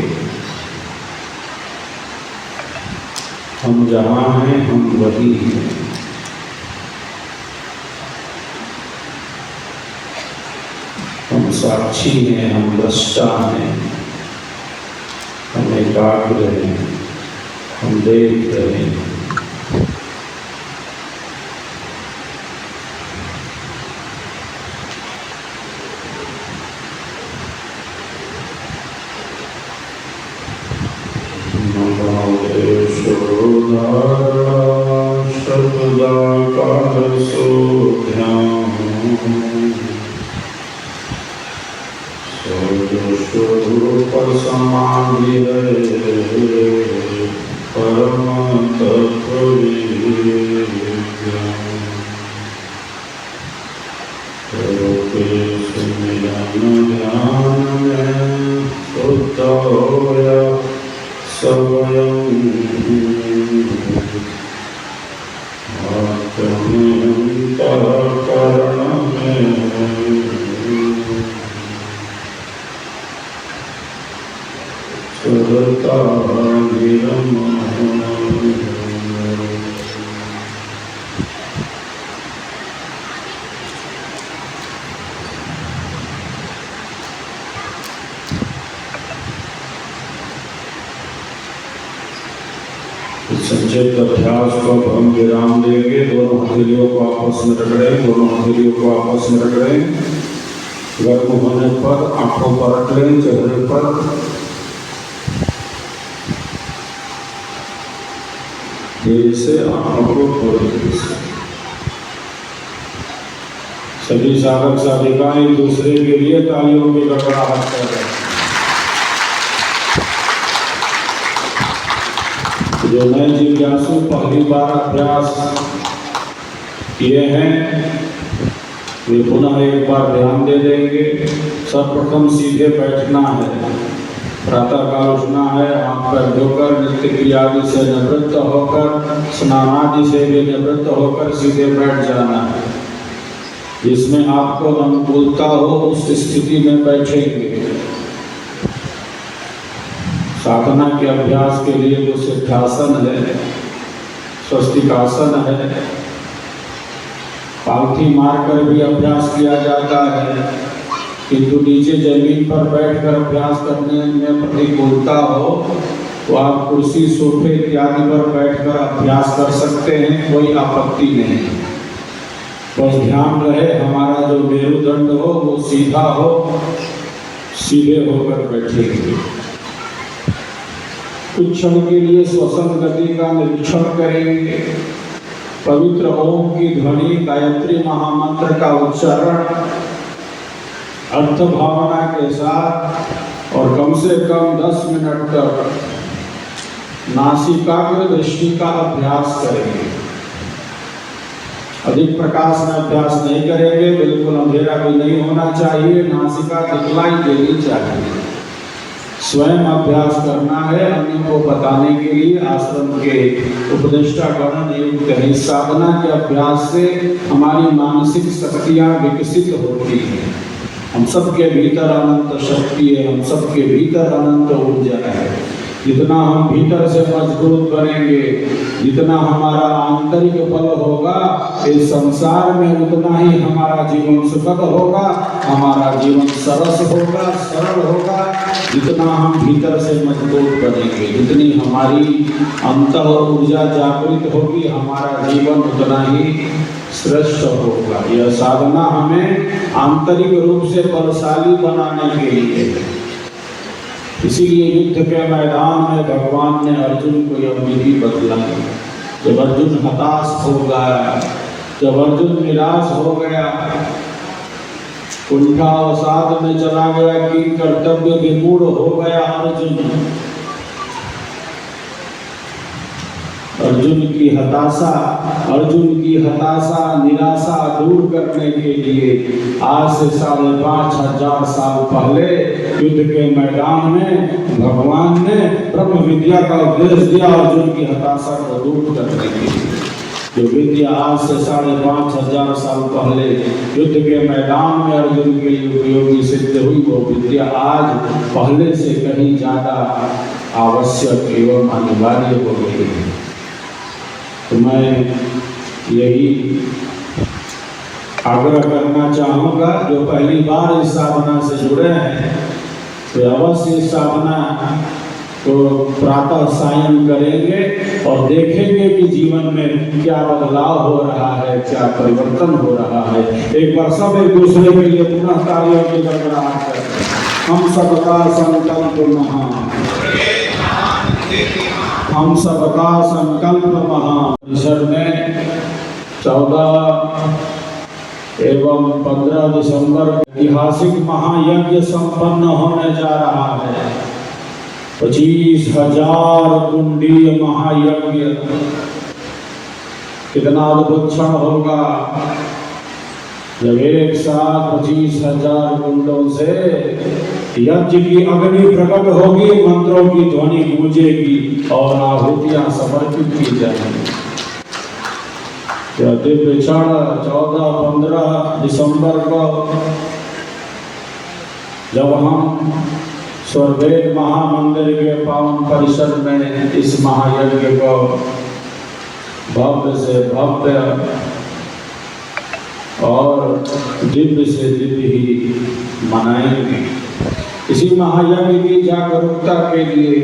हम जहाँ हैं हम वही हैं। हम साक्षी हैं, हम दृष्टा हैं, हम एकाग्र हैं, हम देख रहे हैं। संक्षिप्त अभ्यास को हम विराम देंगे। दोनों हथेलियों को आपस में रगड़ें, दोनों हथेलियों को आपस में रगड़ें। गर्म होने पर आंखों पर रख लें, चेहरे पर। धीरे से आंखों को खोलिए। सभी साधक साधिकाएं एक दूसरे के लिए तालियों की गड़गड़ाहट कर रहे हैं। जो नए जिज्ञासु पहली बार अभ्यास किए हैं वे पुनः एक बार ध्यान दे देंगे। सर्वप्रथम सीधे बैठना है, प्रातः काल उठना है, आंख पर धोकर नित्य क्रिया आदि से निवृत्त होकर, स्नान आदि से भी निवृत्त होकर सीधे बैठ जाना है। जिसमें आपको अनुकूलता हो उस स्थिति में बैठेंगे। साधना के अभ्यास के लिए जो सिद्धासन है, स्वस्तिकासन है, पालथी मारकर भी अभ्यास किया जाता है, किंतु नीचे जमीन पर बैठकर अभ्यास करने में प्रतिकूलता हो तो आप कुर्सी सोफे इत्यादि पर बैठकर अभ्यास कर सकते हैं, कोई आपत्ति नहीं। बस ध्यान रहे हमारा जो मेरुदंड हो वो सीधा हो, सीधे होकर बैठेंगे। कुछ क्षण के लिए श्वसन गति का निरीक्षण करेंगे। पवित्र ओम की ध्वनि, गायत्री महामंत्र का उच्चारण अर्थ भावना के साथ और कम से कम 10 मिनट तक नासिकाग्र दृष्टि का अभ्यास करेंगे। अधिक प्रकाश में अभ्यास नहीं करेंगे, बिल्कुल अंधेरा भी नहीं होना चाहिए, नासिका दिखलाई देनी चाहिए। स्वयं अभ्यास करना है, अन्य को बताने के लिए आश्रम के उपदेष्टा गण नियुक्त है। साधना के अभ्यास से हमारी मानसिक शक्तियाँ विकसित होती हैं। हम सबके भीतर अनंत शक्ति है, हम सबके भीतर अनंत ऊर्जा है। जितना हम भीतर से मजबूत बनेंगे, जितना हमारा आंतरिक बल होगा इस संसार में, उतना ही हमारा जीवन सुखद होगा, हमारा जीवन सरस होगा, सरल होगा। जितना हम भीतर से मजबूत बनेंगे, जितनी हमारी अंतर ऊर्जा जागृत होगी, हमारा जीवन उतना ही श्रेष्ठ होगा। यह साधना हमें आंतरिक रूप से बलशाली बनाने के लिए है। इसीलिए युद्ध के मैदान में भगवान ने अर्जुन को यह विधि बतलाई। जब अर्जुन हताश हो गया, जब अर्जुन निराश हो गया, कुंठा अवसाद में चला गया कि कर्तव्य विमूढ़ हो गया अर्जुन की हताशा निराशा दूर करने के लिए आज से 5,500 साल पहले युद्ध के मैदान में भगवान ने ब्रह्म विद्या का उपदेश दिया अर्जुन की हताशा को दूर करने के लिए। जो विद्या आज से 5,500 साल पहले युद्ध के मैदान में अर्जुन के लिए उपयोगी सिद्ध हुई, वो विद्या आज पहले से कहीं ज्यादा आवश्यक एवं अनिवार्य हो गई है। तो मैं यही आग्रह करना चाहूँगा, जो पहली बार इस साधना से जुड़े हैं तो अवश्य इस साधना को प्रातः सायं करेंगे और देखेंगे कि जीवन में क्या बदलाव हो रहा है, क्या परिवर्तन हो रहा है। एक बार सब एक दूसरे के लिए पुनः तालियों की गड़गड़ाहट करते हैं। हम सबका संकल्प महान, हम सबका संकल्प महान। परिसर में 14 एवं 15 दिसंबर ऐतिहासिक महायज्ञ संपन्न होने जा रहा है। 25,000 कुंडीय महायज्ञ, कितना अद्भुत क्षण होगा जब एक साथ 25,000 कुंडों से यज्ञ की अग्नि प्रकट होगी, मंत्रों की ध्वनि गूंजेगी और आहुतियां समर्पित की जाएंगी। दिव्य क्षण 14-15 दिसंबर को जब हम स्वर्गेद महामंदिर के पावन परिसर में इस महायज्ञ को भव्य से भव्य और दिव्य से दिव्य ही मनाएंगे। इसी महायज्ञ की जागरूकता के लिए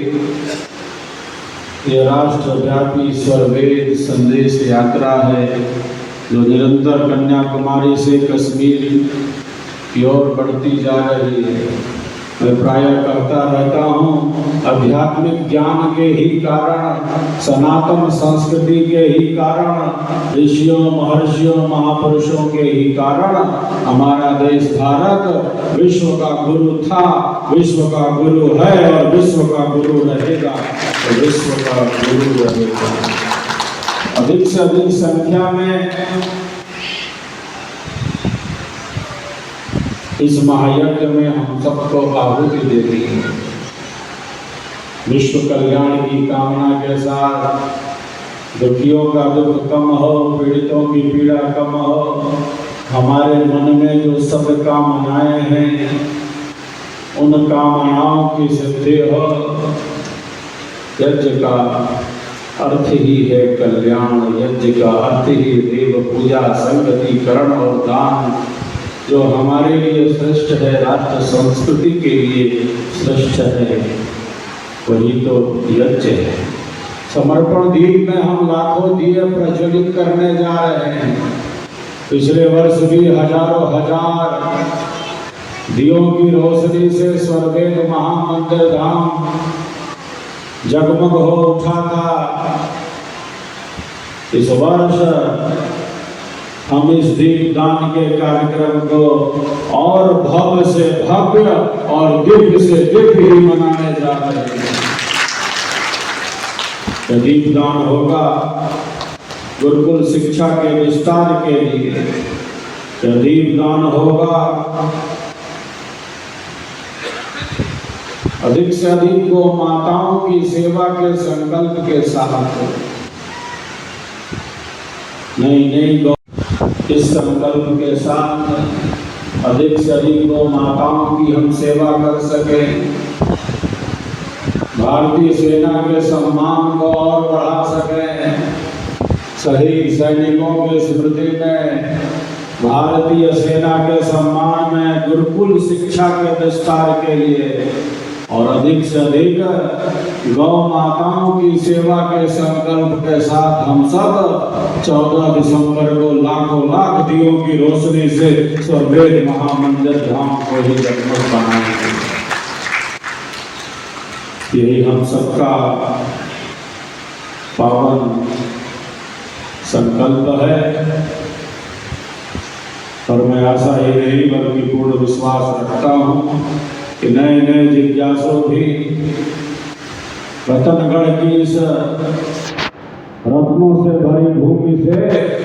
ये राष्ट्रव्यापी स्वर्गेद संदेश यात्रा है, जो निरंतर कन्याकुमारी से कश्मीर की ओर बढ़ती जा रही है। मैं प्रायः कहता रहता हूँ, आध्यात्मिक ज्ञान के ही कारण, सनातन संस्कृति के ही कारण, ऋषियों महर्षियों महापुरुषों के ही कारण हमारा देश भारत विश्व का गुरु था, विश्व का गुरु है और विश्व का गुरु रहेगा, विश्व का गुरु रहेगा। अधिक से अधिक संख्या में इस महायज्ञ में हम सबको आहुति देती है। विश्व कल्याण की कामना के साथ दुखियों का दुख कम हो, पीड़ितों की पीड़ा कम हो, हमारे मन में जो सब कामनाएं हैं उन कामनाओं की सिद्धि हो। यज्ञ का अर्थ ही है कल्याण, यज्ञ का अर्थ ही देव पूजा, संगतिकरण और दान, जो हमारे लिए श्रेष्ठ है, राष्ट्र संस्कृति के लिए श्रेष्ठ है, वही तो यज्ञ है। समर्पण दीप में हम लाखों दिए प्रज्वलित करने जा रहे हैं। पिछले वर्ष भी हजारों हजार दियों की रोशनी से स्वर्गेद महामंदिर धाम जगमग हो उठा था। इस वर्ष हम इस दीपदान के कार्यक्रम को और भव्य से भव्य और दिव्य से दिव्य ही मनाने जा रहे हैं। यह दीपदान होगा गुरुकुल शिक्षा के विस्तार के लिए, यह दीपदान होगा अधिक से अधिक गौ माताओं की सेवा के संकल्प के साथ, नई गौ इस संकल्प के साथ अधिक से अधिक गौ माताओं की हम सेवा कर सकें, भारतीय सेना के सम्मान को और बढ़ा सकें, शहीद सैनिकों की स्मृति में भारतीय सेना के सम्मान में गुरुकुल शिक्षा के विस्तार के लिए और अधिक से अधिक गौ माताओं की सेवा के संकल्प के साथ हम सब 14 दिसंबर को लाखों लाख दियों की रोशनी से स्वर्गेद महामंदिर धाम को ही जगमग बनाएंगे। यही हम सबका पावन संकल्प है और मैं आशा ही नहीं बल्कि पूर्ण विश्वास रखता हूँ कि नए नए जिज्ञासु भी रतनगढ़ की इस रत्नों से भरी भूमि से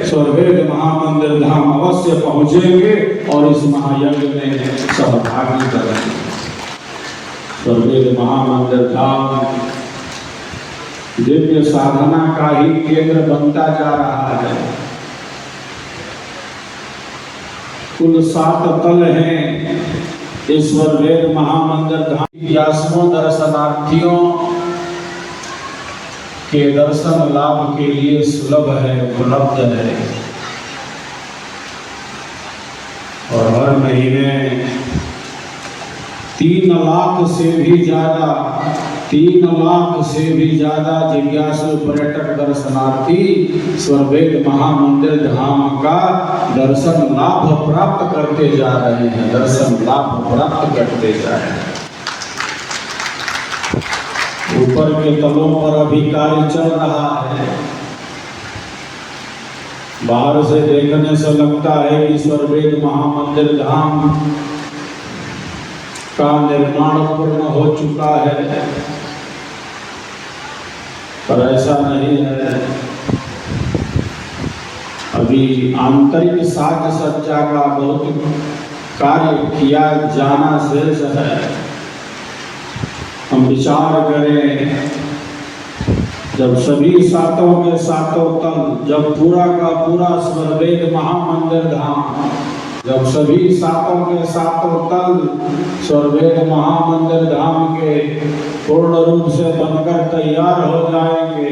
स्वर्गेद महामंदिर धाम अवश्य पहुंचेंगे और इस महायज्ञ में सहभागी करेंगे। स्वर्गेद महामंदिर धाम दिव्य साधना का ही केंद्र बनता जा रहा है। कुल 7 तल हैं इस स्वर्गेद महामंदिर धाम। यासों दर्शनार्थियों के दर्शन लाभ के लिए सुलभ है, उपलब्ध है और हर महीने 3 लाख से भी ज्यादा जिज्ञासु पर्यटक दर्शनार्थी स्वर्गेद महामंदिर धाम का दर्शन लाभ प्राप्त करते जा रहे हैं, दर्शन लाभ प्राप्त करते जा रहे हैं। ऊपर के तलों पर अभी कार्य चल रहा है। बाहर से देखने से लगता है कि स्वर्गेद महामंदिर धाम का निर्माण पूर्ण हो चुका है, पर ऐसा नहीं है। अभी आंतरिक साज सज्जा का बहुत कार्य किया जाना शेष है। हम विचार करें, जब सभी 7 के 7 तल, जब पूरा का पूरा स्वर्गेद महामंदिर धाम, जब सभी 7 के 7 तल स्वर्गेद महामंदिर धाम के पूर्ण रूप से बनकर तैयार हो जाएंगे,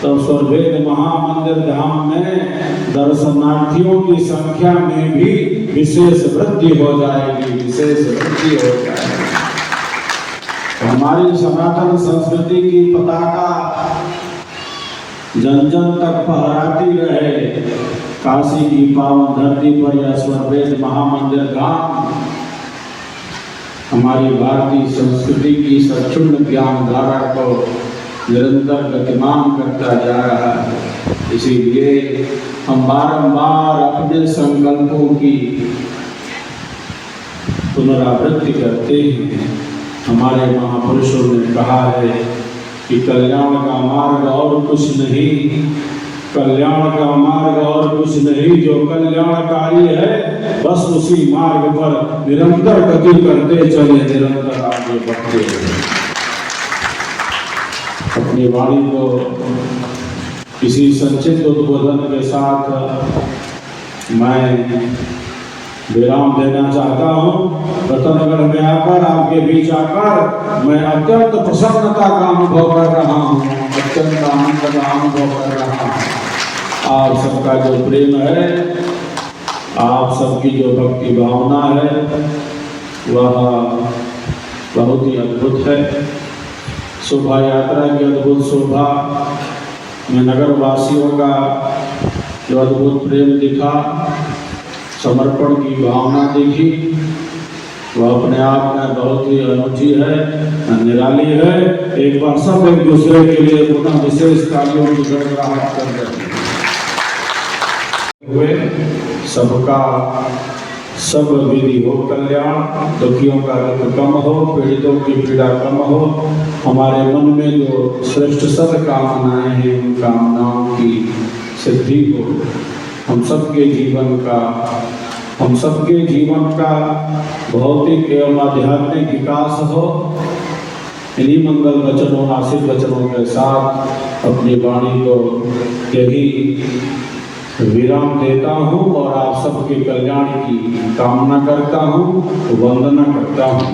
तो स्वर्गेद महामंदिर धाम में दर्शनार्थियों की संख्या में भी विशेष वृद्धि हो जाएगी, विशेष वृद्धि हो जाएगी। हमारी सनातन संस्कृति की पताका जन जन तक फहराती रहे। काशी की पावन धरती पर यह स्वर्गेद महामंदिर धाम हमारी भारतीय संस्कृति की सक्षुण्ण ज्ञान धारा को निरंतर गतिमान करता जा रहा है। इसीलिए हम बारंबार अपने संकल्पों की पुनरावृत्ति करते हैं। हमारे महापुरुषों ने कहा है कि कल्याण का मार्ग और कुछ नहीं, कल्याण का मार्ग और कुछ नहीं, जो कल्याणकारी है बस उसी मार्ग पर निरंतर गति करते चले, निरंतर आगे बढ़ते रहे। अपनी वाणी को किसी संचित उद्बोधन के साथ मैं विराम देना चाहता हूँ। रतनगढ़ में आकर, आपके बीच आकर मैं अत्यंत प्रसन्नता का अनुभव कर रहा हूँ, अत्यंत आनंद का अनुभव कर रहा हूँ। आप सबका जो प्रेम है, आप सबकी जो भक्ति भावना है, वह बहुत ही अद्भुत है। शोभा यात्रा की अद्भुत शोभा में नगर वासियों का जो अद्भुत प्रेम दिखा, समर्पण की भावना देखी, वह अपने आप में बहुत ही अनूठी है, निराली है। एक बार सब एक दूसरे के लिए पुनः विशेष कार्यों की गड़गड़ाहट कर रहे हुए सबका सब विधि हो कल्याण, दुखियों का दुख कम हो, पीड़ितों की पीड़ा कम हो। हमारे मन में जो श्रेष्ठ सद्कामनाएं हैं, उन कामनाओं की सिद्धि हो। हम सबके जीवन का भौतिक एवं आध्यात्मिक विकास हो। इन्हीं मंगल वचनों, आशीर्वाद वचनों के साथ अपनी वाणी को यही विराम देता हूँ और आप सबके कल्याण की कामना करता हूँ, वंदना करता हूँ।